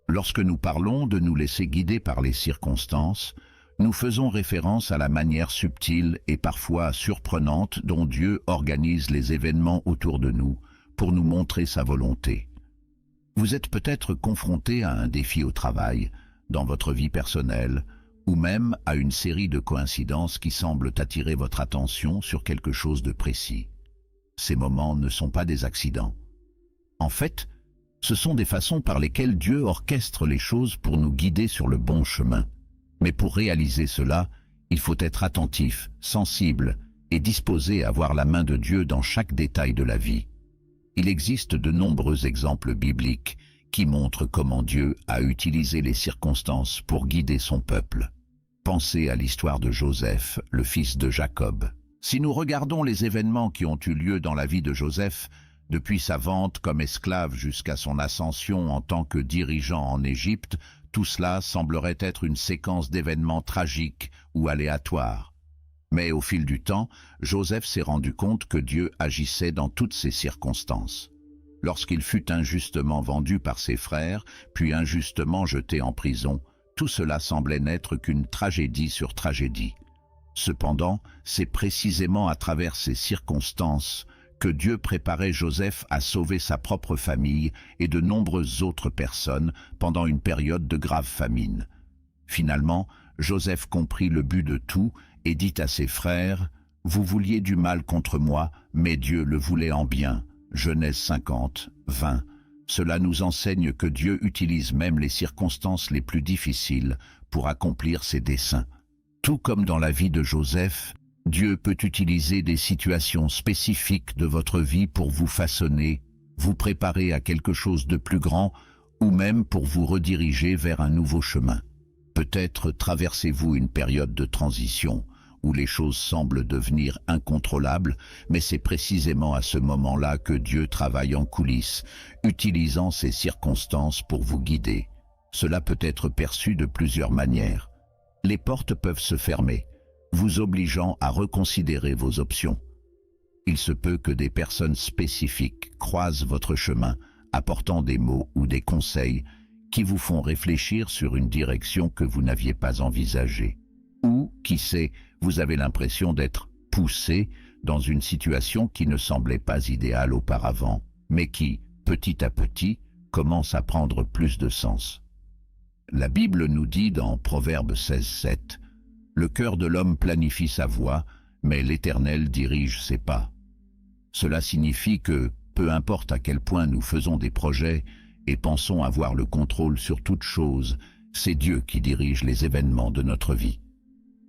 Lorsque nous parlons de nous laisser guider par les circonstances, nous faisons référence à la manière subtile et parfois surprenante dont Dieu organise les événements autour de nous pour nous montrer sa volonté. Vous êtes peut-être confronté à un défi au travail, dans votre vie personnelle, ou même à une série de coïncidences qui semblent attirer votre attention sur quelque chose de précis. Ces moments ne sont pas des accidents. En fait, ce sont des façons par lesquelles Dieu orchestre les choses pour nous guider sur le bon chemin. Mais pour réaliser cela, il faut être attentif, sensible et disposé à voir la main de Dieu dans chaque détail de la vie. Il existe de nombreux exemples bibliques qui montrent comment Dieu a utilisé les circonstances pour guider son peuple. Pensez à l'histoire de Joseph, le fils de Jacob. Si nous regardons les événements qui ont eu lieu dans la vie de Joseph, depuis sa vente comme esclave jusqu'à son ascension en tant que dirigeant en Égypte, tout cela semblerait être une séquence d'événements tragiques ou aléatoires. Mais au fil du temps, Joseph s'est rendu compte que Dieu agissait dans toutes ces circonstances. Lorsqu'il fut injustement vendu par ses frères, puis injustement jeté en prison, tout cela semblait n'être qu'une tragédie sur tragédie. Cependant, c'est précisément à travers ces circonstances que Dieu préparait Joseph à sauver sa propre famille et de nombreuses autres personnes pendant une période de grave famine. Finalement, Joseph comprit le but de tout et dit à ses frères « Vous vouliez du mal contre moi, mais Dieu le voulait en bien. » Genèse 50, 20. Cela nous enseigne que Dieu utilise même les circonstances les plus difficiles pour accomplir ses desseins. Tout comme dans la vie de Joseph, Dieu peut utiliser des situations spécifiques de votre vie pour vous façonner, vous préparer à quelque chose de plus grand ou même pour vous rediriger vers un nouveau chemin. Peut-être traversez-vous une période de transition où les choses semblent devenir incontrôlables, mais c'est précisément à ce moment-là que Dieu travaille en coulisses, utilisant ces circonstances pour vous guider. Cela peut être perçu de plusieurs manières. Les portes peuvent se fermer, vous obligeant à reconsidérer vos options. Il se peut que des personnes spécifiques croisent votre chemin, apportant des mots ou des conseils qui vous font réfléchir sur une direction que vous n'aviez pas envisagée. Ou, qui sait, vous avez l'impression d'être poussé dans une situation qui ne semblait pas idéale auparavant, mais qui, petit à petit, commence à prendre plus de sens. La Bible nous dit dans Proverbe 16:7, « Le cœur de l'homme planifie sa voie, mais l'Éternel dirige ses pas. » Cela signifie que, peu importe à quel point nous faisons des projets et pensons avoir le contrôle sur toute chose, c'est Dieu qui dirige les événements de notre vie.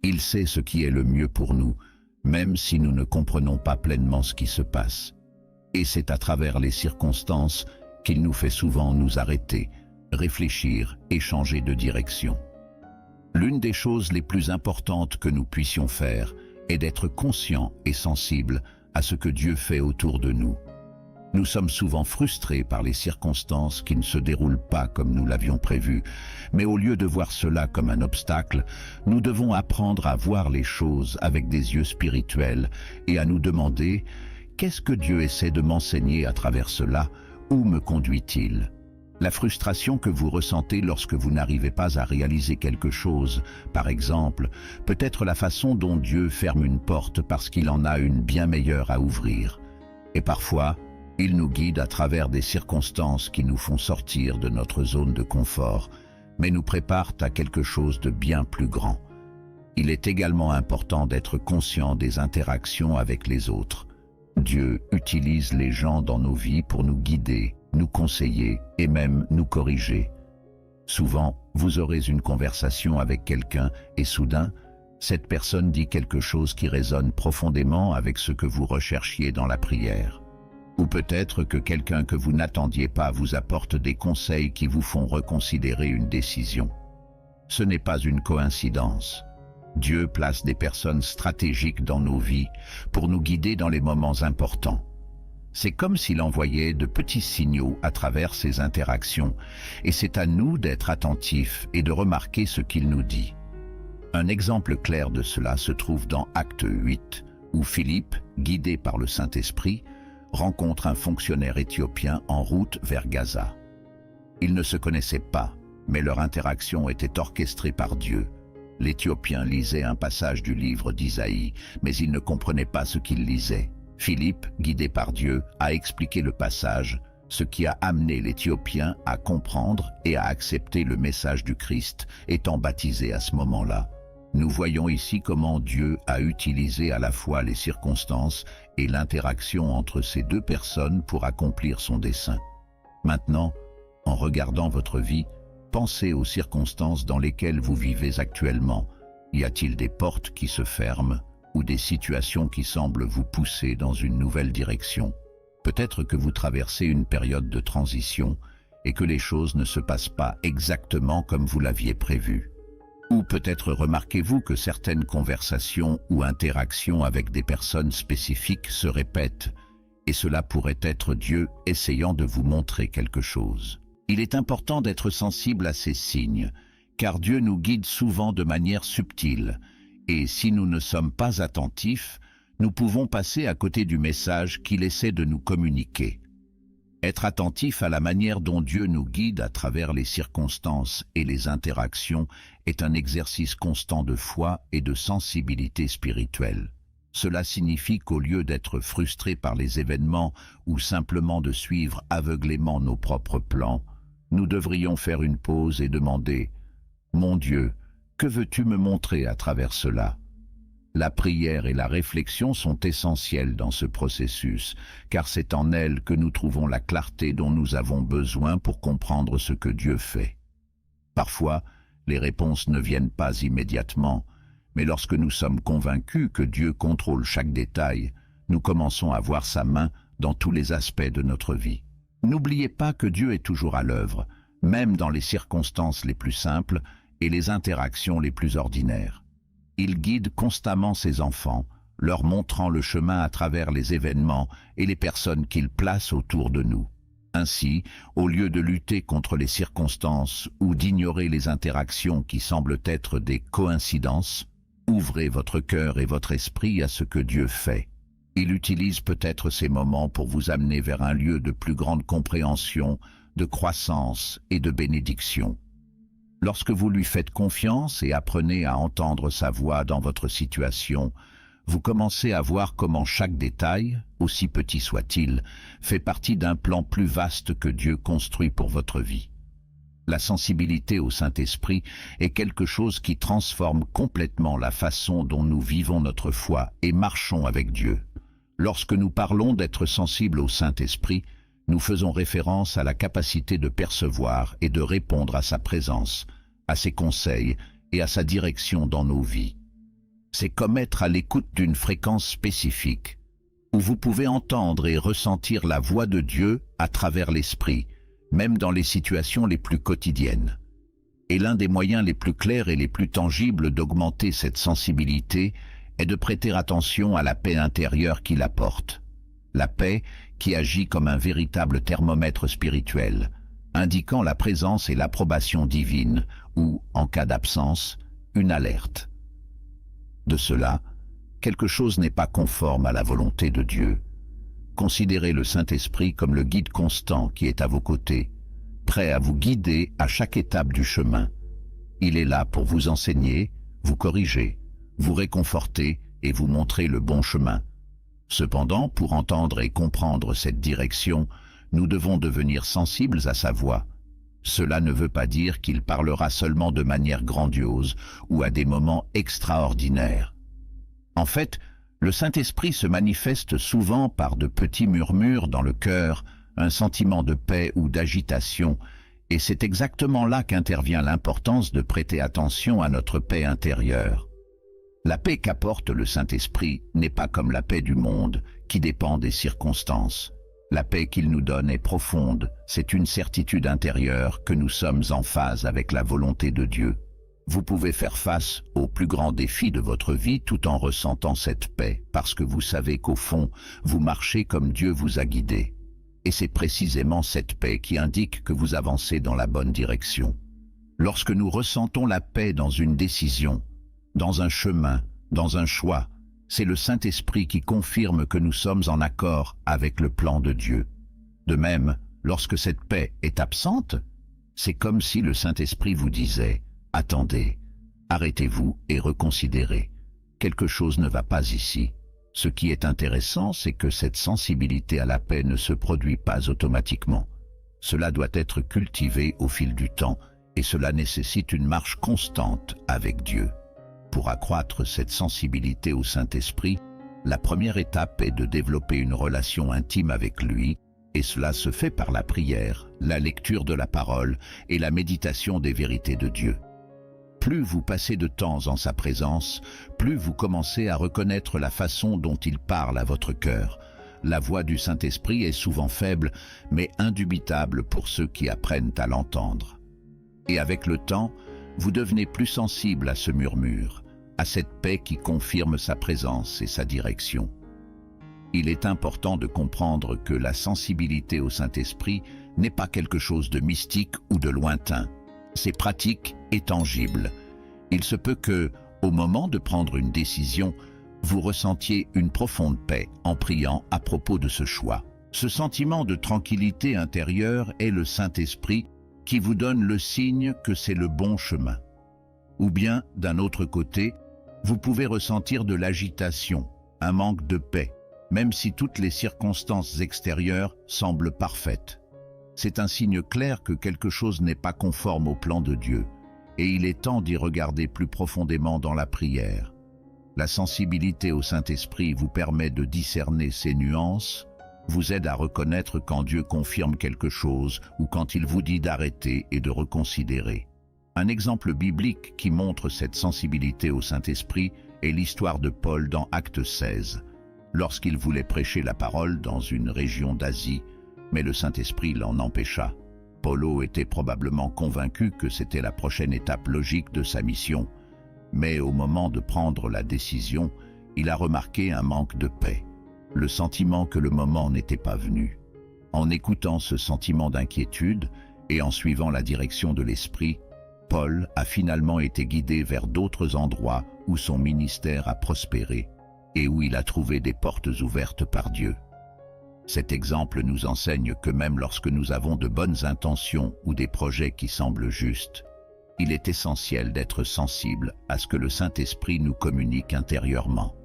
Il sait ce qui est le mieux pour nous, même si nous ne comprenons pas pleinement ce qui se passe. Et c'est à travers les circonstances qu'il nous fait souvent nous arrêter, réfléchir et changer de direction. L'une des choses les plus importantes que nous puissions faire est d'être conscients et sensibles à ce que Dieu fait autour de nous. Nous sommes souvent frustrés par les circonstances qui ne se déroulent pas comme nous l'avions prévu, mais au lieu de voir cela comme un obstacle, nous devons apprendre à voir les choses avec des yeux spirituels et à nous demander « Qu'est-ce que Dieu essaie de m'enseigner à travers cela? Où me conduit-il » La frustration que vous ressentez lorsque vous n'arrivez pas à réaliser quelque chose, par exemple, peut être la façon dont Dieu ferme une porte parce qu'il en a une bien meilleure à ouvrir. Et parfois, il nous guide à travers des circonstances qui nous font sortir de notre zone de confort, mais nous préparent à quelque chose de bien plus grand. Il est également important d'être conscient des interactions avec les autres. Dieu utilise les gens dans nos vies pour nous guider, nous conseiller et même nous corriger. Souvent, vous aurez une conversation avec quelqu'un et soudain, cette personne dit quelque chose qui résonne profondément avec ce que vous recherchiez dans la prière. Ou peut-être que quelqu'un que vous n'attendiez pas vous apporte des conseils qui vous font reconsidérer une décision. Ce n'est pas une coïncidence. Dieu place des personnes stratégiques dans nos vies pour nous guider dans les moments importants. C'est comme s'il envoyait de petits signaux à travers ces interactions, et c'est à nous d'être attentifs et de remarquer ce qu'il nous dit. Un exemple clair de cela se trouve dans Acte 8, où Philippe, guidé par le Saint-Esprit, rencontre un fonctionnaire éthiopien en route vers Gaza. Ils ne se connaissaient pas, mais leur interaction était orchestrée par Dieu. L'Éthiopien lisait un passage du livre d'Isaïe, mais il ne comprenait pas ce qu'il lisait. Philippe, guidé par Dieu, a expliqué le passage, ce qui a amené l'Éthiopien à comprendre et à accepter le message du Christ, étant baptisé à ce moment-là. Nous voyons ici comment Dieu a utilisé à la fois les circonstances et l'interaction entre ces deux personnes pour accomplir son dessein. Maintenant, en regardant votre vie, pensez aux circonstances dans lesquelles vous vivez actuellement. Y a-t-il des portes qui se ferment ou des situations qui semblent vous pousser dans une nouvelle direction? Peut-être que vous traversez une période de transition et que les choses ne se passent pas exactement comme vous l'aviez prévu. Ou peut-être remarquez-vous que certaines conversations ou interactions avec des personnes spécifiques se répètent, et cela pourrait être Dieu essayant de vous montrer quelque chose. Il est important d'être sensible à ces signes, car Dieu nous guide souvent de manière subtile, et si nous ne sommes pas attentifs, nous pouvons passer à côté du message qu'il essaie de nous communiquer. Être attentif à la manière dont Dieu nous guide à travers les circonstances et les interactions est un exercice constant de foi et de sensibilité spirituelle. Cela signifie qu'au lieu d'être frustré par les événements ou simplement de suivre aveuglément nos propres plans, nous devrions faire une pause et demander « Mon Dieu, que veux-tu me montrer à travers cela ?» La prière et la réflexion sont essentielles dans ce processus, car c'est en elles que nous trouvons la clarté dont nous avons besoin pour comprendre ce que Dieu fait. Parfois, les réponses ne viennent pas immédiatement, mais lorsque nous sommes convaincus que Dieu contrôle chaque détail, nous commençons à voir sa main dans tous les aspects de notre vie. N'oubliez pas que Dieu est toujours à l'œuvre, même dans les circonstances les plus simples et les interactions les plus ordinaires. Il guide constamment ses enfants, leur montrant le chemin à travers les événements et les personnes qu'il place autour de nous. Ainsi, au lieu de lutter contre les circonstances ou d'ignorer les interactions qui semblent être des coïncidences, ouvrez votre cœur et votre esprit à ce que Dieu fait. Il utilise peut-être ces moments pour vous amener vers un lieu de plus grande compréhension, de croissance et de bénédiction. Lorsque vous lui faites confiance et apprenez à entendre sa voix dans votre situation, vous commencez à voir comment chaque détail, aussi petit soit-il, fait partie d'un plan plus vaste que Dieu construit pour votre vie. La sensibilité au Saint-Esprit est quelque chose qui transforme complètement la façon dont nous vivons notre foi et marchons avec Dieu. Lorsque nous parlons d'être sensibles au Saint-Esprit, nous faisons référence à la capacité de percevoir et de répondre à sa présence, à ses conseils et à sa direction dans nos vies. C'est comme être à l'écoute d'une fréquence spécifique, où vous pouvez entendre et ressentir la voix de Dieu à travers l'Esprit, même dans les situations les plus quotidiennes. Et l'un des moyens les plus clairs et les plus tangibles d'augmenter cette sensibilité est de prêter attention à la paix intérieure qu'il apporte. La paix qui agit comme un véritable thermomètre spirituel, indiquant la présence et l'approbation divine, ou, en cas d'absence, une alerte. De cela, quelque chose n'est pas conforme à la volonté de Dieu. Considérez le Saint-Esprit comme le guide constant qui est à vos côtés, prêt à vous guider à chaque étape du chemin. Il est là pour vous enseigner, vous corriger, vous réconforter et vous montrer le bon chemin. Cependant, pour entendre et comprendre cette direction, nous devons devenir sensibles à sa voix. Cela ne veut pas dire qu'il parlera seulement de manière grandiose ou à des moments extraordinaires. En fait, le Saint-Esprit se manifeste souvent par de petits murmures dans le cœur, un sentiment de paix ou d'agitation, et c'est exactement là qu'intervient l'importance de prêter attention à notre paix intérieure. La paix qu'apporte le Saint-Esprit n'est pas comme la paix du monde, qui dépend des circonstances. La paix qu'il nous donne est profonde, c'est une certitude intérieure que nous sommes en phase avec la volonté de Dieu. Vous pouvez faire face aux plus grands défis de votre vie tout en ressentant cette paix, parce que vous savez qu'au fond, vous marchez comme Dieu vous a guidé. Et c'est précisément cette paix qui indique que vous avancez dans la bonne direction. Lorsque nous ressentons la paix dans une décision, dans un chemin, dans un choix, c'est le Saint-Esprit qui confirme que nous sommes en accord avec le plan de Dieu. De même, lorsque cette paix est absente, c'est comme si le Saint-Esprit vous disait « Attendez, arrêtez-vous et reconsidérez. Quelque chose ne va pas ici. » Ce qui est intéressant, c'est que cette sensibilité à la paix ne se produit pas automatiquement. Cela doit être cultivé au fil du temps et cela nécessite une marche constante avec Dieu. Pour accroître cette sensibilité au Saint-Esprit, la première étape est de développer une relation intime avec lui, et cela se fait par la prière, la lecture de la parole et la méditation des vérités de Dieu. Plus vous passez de temps en sa présence, plus vous commencez à reconnaître la façon dont il parle à votre cœur. La voix du Saint-Esprit est souvent faible, mais indubitable pour ceux qui apprennent à l'entendre. Et avec le temps, vous devenez plus sensible à ce murmure, à cette paix qui confirme sa présence et sa direction. Il est important de comprendre que la sensibilité au Saint-Esprit n'est pas quelque chose de mystique ou de lointain. C'est pratique et tangible. Il se peut que, au moment de prendre une décision, vous ressentiez une profonde paix en priant à propos de ce choix. Ce sentiment de tranquillité intérieure est le Saint-Esprit qui vous donne le signe que c'est le bon chemin. Ou bien, d'un autre côté, vous pouvez ressentir de l'agitation, un manque de paix, même si toutes les circonstances extérieures semblent parfaites. C'est un signe clair que quelque chose n'est pas conforme au plan de Dieu, et il est temps d'y regarder plus profondément dans la prière. La sensibilité au Saint-Esprit vous permet de discerner ces nuances, vous aide à reconnaître quand Dieu confirme quelque chose ou quand il vous dit d'arrêter et de reconsidérer. Un exemple biblique qui montre cette sensibilité au Saint-Esprit est l'histoire de Paul dans Actes 16. Lorsqu'il voulait prêcher la parole dans une région d'Asie, mais le Saint-Esprit l'en empêcha. Paul était probablement convaincu que c'était la prochaine étape logique de sa mission, mais au moment de prendre la décision, il a remarqué un manque de paix, le sentiment que le moment n'était pas venu. En écoutant ce sentiment d'inquiétude et en suivant la direction de l'Esprit, Paul a finalement été guidé vers d'autres endroits où son ministère a prospéré et où il a trouvé des portes ouvertes par Dieu. Cet exemple nous enseigne que même lorsque nous avons de bonnes intentions ou des projets qui semblent justes, il est essentiel d'être sensible à ce que le Saint-Esprit nous communique intérieurement.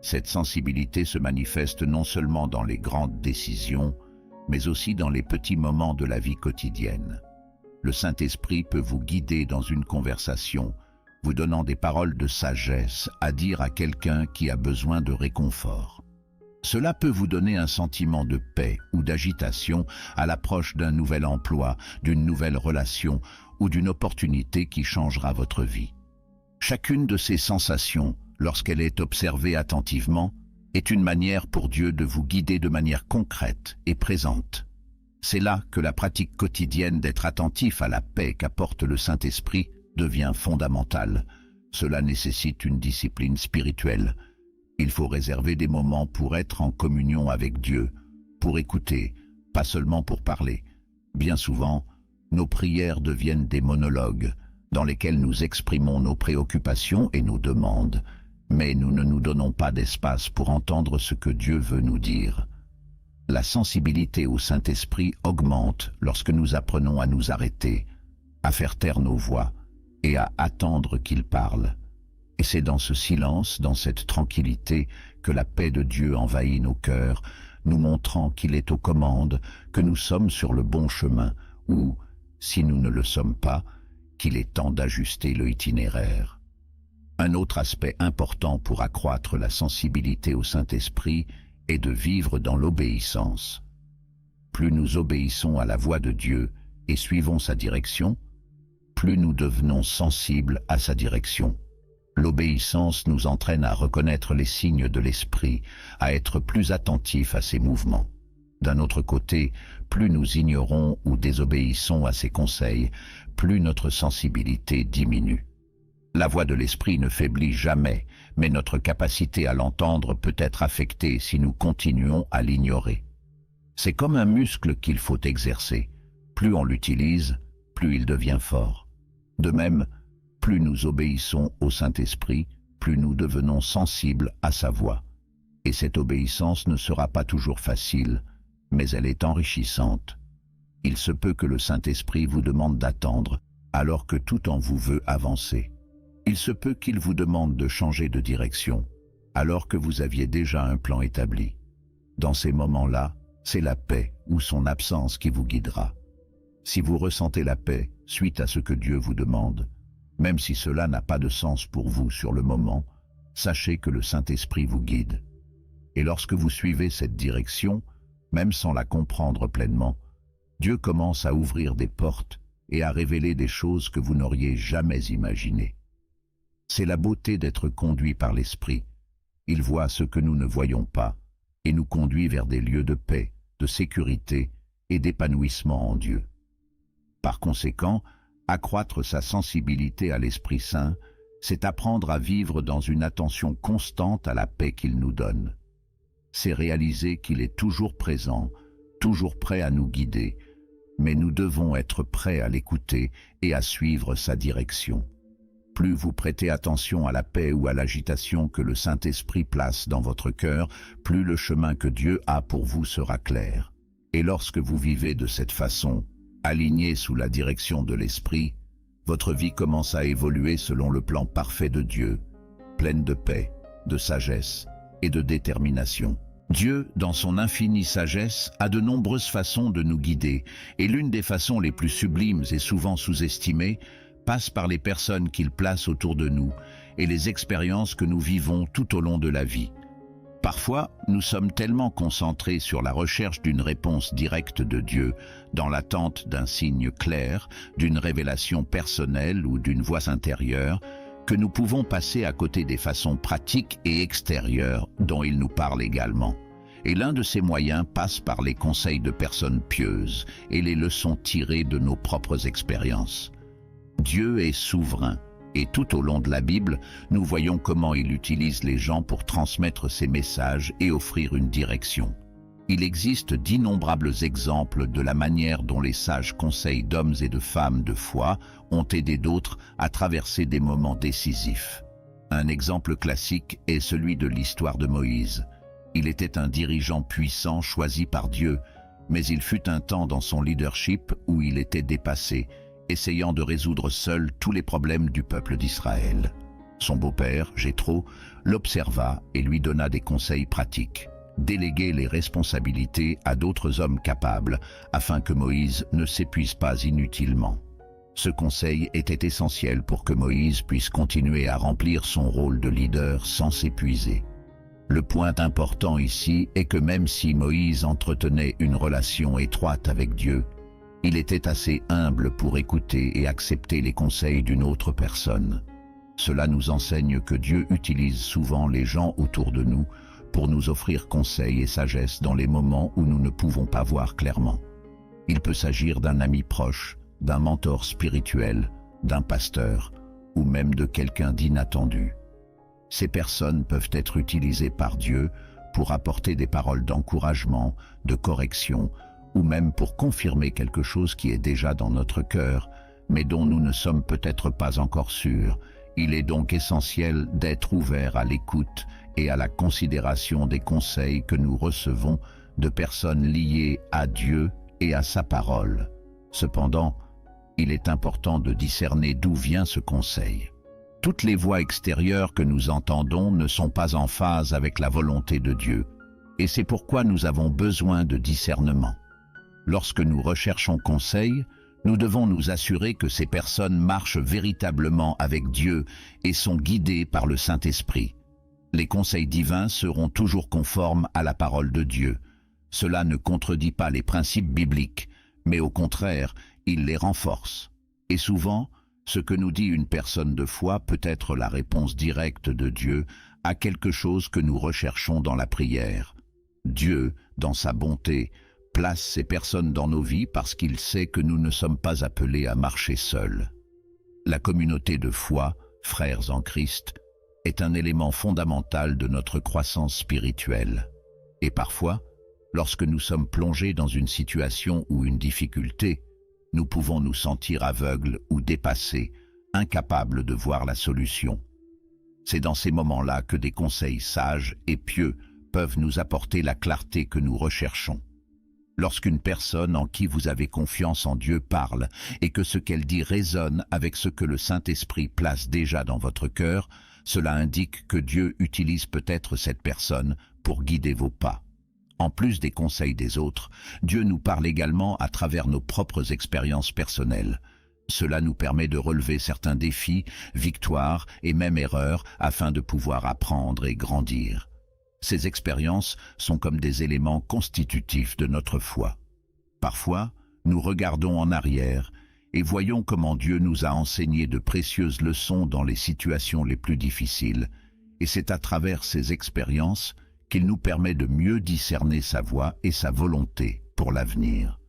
Cette sensibilité se manifeste non seulement dans les grandes décisions, mais aussi dans les petits moments de la vie quotidienne. Le Saint-Esprit peut vous guider dans une conversation, vous donnant des paroles de sagesse à dire à quelqu'un qui a besoin de réconfort. Cela peut vous donner un sentiment de paix ou d'agitation à l'approche d'un nouvel emploi, d'une nouvelle relation ou d'une opportunité qui changera votre vie. Chacune de ces sensations, lorsqu'elle est observée attentivement, est une manière pour Dieu de vous guider de manière concrète et présente. C'est là que la pratique quotidienne d'être attentif à la paix qu'apporte le Saint-Esprit devient fondamentale. Cela nécessite une discipline spirituelle. Il faut réserver des moments pour être en communion avec Dieu, pour écouter, pas seulement pour parler. Bien souvent, nos prières deviennent des monologues, dans lesquels nous exprimons nos préoccupations et nos demandes, mais nous ne nous donnons pas d'espace pour entendre ce que Dieu veut nous dire. La sensibilité au Saint-Esprit augmente lorsque nous apprenons à nous arrêter, à faire taire nos voix et à attendre qu'il parle. Et c'est dans ce silence, dans cette tranquillité, que la paix de Dieu envahit nos cœurs, nous montrant qu'il est aux commandes, que nous sommes sur le bon chemin, ou, si nous ne le sommes pas, qu'il est temps d'ajuster le itinéraire. Un autre aspect important pour accroître la sensibilité au Saint-Esprit est de vivre dans l'obéissance. Plus nous obéissons à la voix de Dieu et suivons sa direction, plus nous devenons sensibles à sa direction. L'obéissance nous entraîne à reconnaître les signes de l'Esprit, à être plus attentifs à ses mouvements. D'un autre côté, plus nous ignorons ou désobéissons à ses conseils, plus notre sensibilité diminue. La voix de l'Esprit ne faiblit jamais, mais notre capacité à l'entendre peut être affectée si nous continuons à l'ignorer. C'est comme un muscle qu'il faut exercer. Plus on l'utilise, plus il devient fort. De même, plus nous obéissons au Saint-Esprit, plus nous devenons sensibles à sa voix. Et cette obéissance ne sera pas toujours facile, mais elle est enrichissante. Il se peut que le Saint-Esprit vous demande d'attendre, alors que tout en vous veut avancer. Il se peut qu'il vous demande de changer de direction, alors que vous aviez déjà un plan établi. Dans ces moments-là, c'est la paix ou son absence qui vous guidera. Si vous ressentez la paix suite à ce que Dieu vous demande, même si cela n'a pas de sens pour vous sur le moment, sachez que le Saint-Esprit vous guide. Et lorsque vous suivez cette direction, même sans la comprendre pleinement, Dieu commence à ouvrir des portes et à révéler des choses que vous n'auriez jamais imaginées. C'est la beauté d'être conduit par l'Esprit. Il voit ce que nous ne voyons pas et nous conduit vers des lieux de paix, de sécurité et d'épanouissement en Dieu. Par conséquent, accroître sa sensibilité à l'Esprit Saint, c'est apprendre à vivre dans une attention constante à la paix qu'il nous donne. C'est réaliser qu'il est toujours présent, toujours prêt à nous guider, mais nous devons être prêts à l'écouter et à suivre sa direction. Plus vous prêtez attention à la paix ou à l'agitation que le Saint-Esprit place dans votre cœur, plus le chemin que Dieu a pour vous sera clair. Et lorsque vous vivez de cette façon, aligné sous la direction de l'Esprit, votre vie commence à évoluer selon le plan parfait de Dieu, pleine de paix, de sagesse et de détermination. Dieu, dans son infinie sagesse, a de nombreuses façons de nous guider, et l'une des façons les plus sublimes et souvent sous-estimées passe par les personnes qu'il place autour de nous et les expériences que nous vivons tout au long de la vie. Parfois, nous sommes tellement concentrés sur la recherche d'une réponse directe de Dieu, dans l'attente d'un signe clair, d'une révélation personnelle ou d'une voix intérieure, que nous pouvons passer à côté des façons pratiques et extérieures dont il nous parle également. Et l'un de ces moyens passe par les conseils de personnes pieuses et les leçons tirées de nos propres expériences. Dieu est souverain, et tout au long de la Bible, nous voyons comment il utilise les gens pour transmettre ses messages et offrir une direction. Il existe d'innombrables exemples de la manière dont les sages conseils d'hommes et de femmes de foi ont aidé d'autres à traverser des moments décisifs. Un exemple classique est celui de l'histoire de Moïse. Il était un dirigeant puissant choisi par Dieu, mais il fut un temps dans son leadership où il était dépassé, essayant de résoudre seul tous les problèmes du peuple d'Israël. Son beau-père, Jéthro, l'observa et lui donna des conseils pratiques. Déléguer les responsabilités à d'autres hommes capables, afin que Moïse ne s'épuise pas inutilement. Ce conseil était essentiel pour que Moïse puisse continuer à remplir son rôle de leader sans s'épuiser. Le point important ici est que même si Moïse entretenait une relation étroite avec Dieu, il était assez humble pour écouter et accepter les conseils d'une autre personne. Cela nous enseigne que Dieu utilise souvent les gens autour de nous pour nous offrir conseils et sagesse dans les moments où nous ne pouvons pas voir clairement. Il peut s'agir d'un ami proche, d'un mentor spirituel, d'un pasteur ou même de quelqu'un d'inattendu. Ces personnes peuvent être utilisées par Dieu pour apporter des paroles d'encouragement, de correction, ou même pour confirmer quelque chose qui est déjà dans notre cœur, mais dont nous ne sommes peut-être pas encore sûrs. Il est donc essentiel d'être ouvert à l'écoute et à la considération des conseils que nous recevons de personnes liées à Dieu et à sa parole. Cependant, il est important de discerner d'où vient ce conseil. Toutes les voix extérieures que nous entendons ne sont pas en phase avec la volonté de Dieu, et c'est pourquoi nous avons besoin de discernement. Lorsque nous recherchons conseil, nous devons nous assurer que ces personnes marchent véritablement avec Dieu et sont guidées par le Saint-Esprit. Les conseils divins seront toujours conformes à la parole de Dieu. Cela ne contredit pas les principes bibliques, mais au contraire, il les renforce. Et souvent, ce que nous dit une personne de foi peut être la réponse directe de Dieu à quelque chose que nous recherchons dans la prière. Dieu, dans sa bonté, place ces personnes dans nos vies parce qu'il sait que nous ne sommes pas appelés à marcher seuls. La communauté de foi, frères en Christ, est un élément fondamental de notre croissance spirituelle. Et parfois, lorsque nous sommes plongés dans une situation ou une difficulté, nous pouvons nous sentir aveugles ou dépassés, incapables de voir la solution. C'est dans ces moments-là que des conseils sages et pieux peuvent nous apporter la clarté que nous recherchons. Lorsqu'une personne en qui vous avez confiance en Dieu parle et que ce qu'elle dit résonne avec ce que le Saint-Esprit place déjà dans votre cœur, cela indique que Dieu utilise peut-être cette personne pour guider vos pas. En plus des conseils des autres, Dieu nous parle également à travers nos propres expériences personnelles. Cela nous permet de relever certains défis, victoires et même erreurs afin de pouvoir apprendre et grandir. Ces expériences sont comme des éléments constitutifs de notre foi. Parfois, nous regardons en arrière et voyons comment Dieu nous a enseigné de précieuses leçons dans les situations les plus difficiles, et c'est à travers ces expériences qu'il nous permet de mieux discerner sa voie et sa volonté pour l'avenir.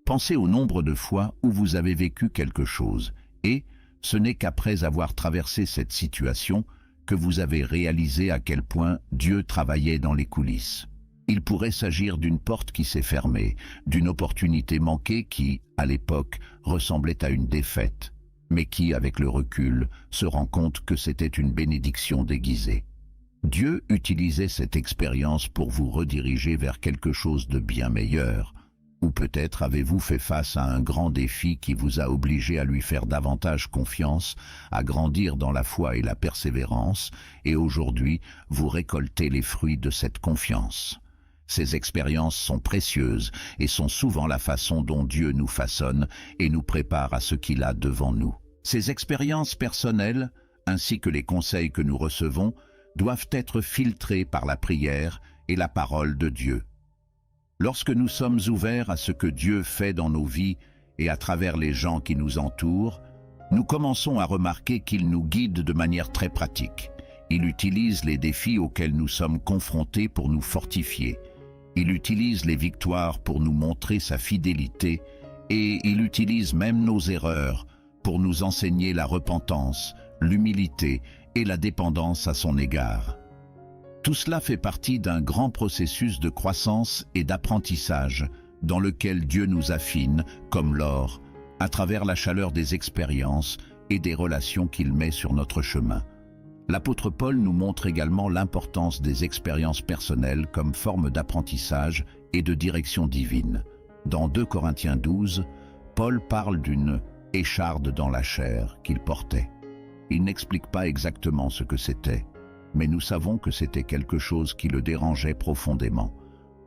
Pensez au nombre de fois où vous avez vécu quelque chose, et ce n'est qu'après avoir traversé cette situation que vous avez réalisé à quel point Dieu travaillait dans les coulisses. Il pourrait s'agir d'une porte qui s'est fermée, d'une opportunité manquée qui, à l'époque, ressemblait à une défaite, mais qui, avec le recul, se rend compte que c'était une bénédiction déguisée. Dieu utilisait cette expérience pour vous rediriger vers quelque chose de bien meilleur. Ou peut-être avez-vous fait face à un grand défi qui vous a obligé à lui faire davantage confiance, à grandir dans la foi et la persévérance, et aujourd'hui, vous récoltez les fruits de cette confiance. Ces expériences sont précieuses et sont souvent la façon dont Dieu nous façonne et nous prépare à ce qu'il a devant nous. Ces expériences personnelles, ainsi que les conseils que nous recevons, doivent être filtrés par la prière et la parole de Dieu. Lorsque nous sommes ouverts à ce que Dieu fait dans nos vies et à travers les gens qui nous entourent, nous commençons à remarquer qu'il nous guide de manière très pratique. Il utilise les défis auxquels nous sommes confrontés pour nous fortifier. Il utilise les victoires pour nous montrer sa fidélité et il utilise même nos erreurs pour nous enseigner la repentance, l'humilité et la dépendance à son égard. Tout cela fait partie d'un grand processus de croissance et d'apprentissage dans lequel Dieu nous affine, comme l'or, à travers la chaleur des expériences et des relations qu'il met sur notre chemin. L'apôtre Paul nous montre également l'importance des expériences personnelles comme forme d'apprentissage et de direction divine. Dans 2 Corinthiens 12, Paul parle d'une écharde dans la chair qu'il portait. Il n'explique pas exactement ce que c'était, mais nous savons que c'était quelque chose qui le dérangeait profondément.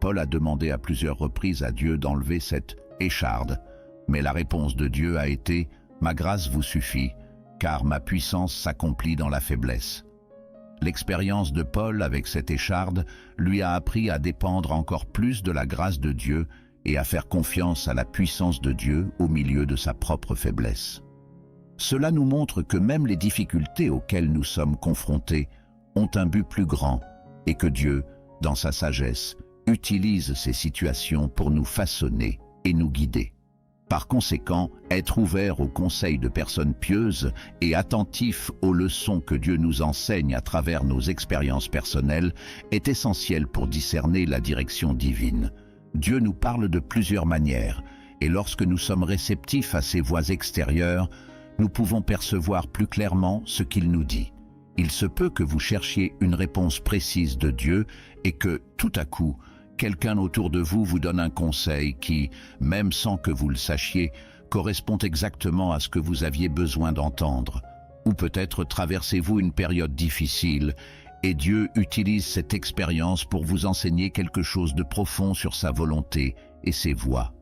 Paul a demandé à plusieurs reprises à Dieu d'enlever cette écharde, mais la réponse de Dieu a été « Ma grâce vous suffit, car ma puissance s'accomplit dans la faiblesse ». L'expérience de Paul avec cette écharde lui a appris à dépendre encore plus de la grâce de Dieu et à faire confiance à la puissance de Dieu au milieu de sa propre faiblesse. Cela nous montre que même les difficultés auxquelles nous sommes confrontés ont un but plus grand et que Dieu, dans sa sagesse, utilise ces situations pour nous façonner et nous guider. Par conséquent, être ouvert aux conseils de personnes pieuses et attentif aux leçons que Dieu nous enseigne à travers nos expériences personnelles est essentiel pour discerner la direction divine. Dieu nous parle de plusieurs manières, et lorsque nous sommes réceptifs à ces voix extérieures, nous pouvons percevoir plus clairement ce qu'il nous dit. Il se peut que vous cherchiez une réponse précise de Dieu et que, tout à coup, quelqu'un autour de vous vous donne un conseil qui, même sans que vous le sachiez, correspond exactement à ce que vous aviez besoin d'entendre. Ou peut-être traversez-vous une période difficile et Dieu utilise cette expérience pour vous enseigner quelque chose de profond sur sa volonté et ses voies.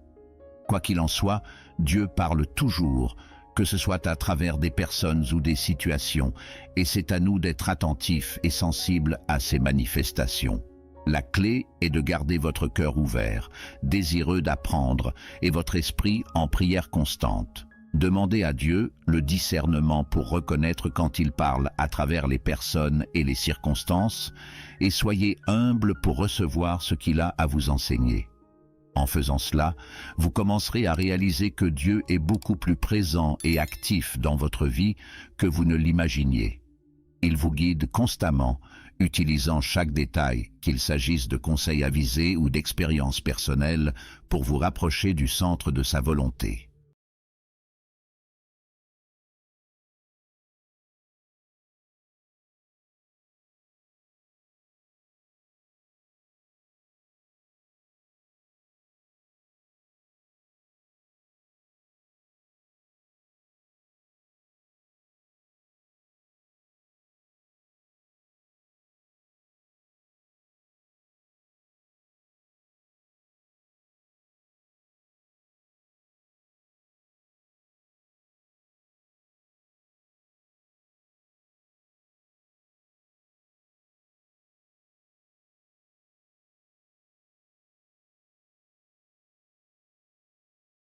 Quoi qu'il en soit, Dieu parle toujours, que ce soit à travers des personnes ou des situations, et c'est à nous d'être attentifs et sensibles à ces manifestations. La clé est de garder votre cœur ouvert, désireux d'apprendre, et votre esprit en prière constante. Demandez à Dieu le discernement pour reconnaître quand il parle à travers les personnes et les circonstances, et soyez humble pour recevoir ce qu'il a à vous enseigner. En faisant cela, vous commencerez à réaliser que Dieu est beaucoup plus présent et actif dans votre vie que vous ne l'imaginiez. Il vous guide constamment, utilisant chaque détail, qu'il s'agisse de conseils avisés ou d'expériences personnelles, pour vous rapprocher du centre de sa volonté.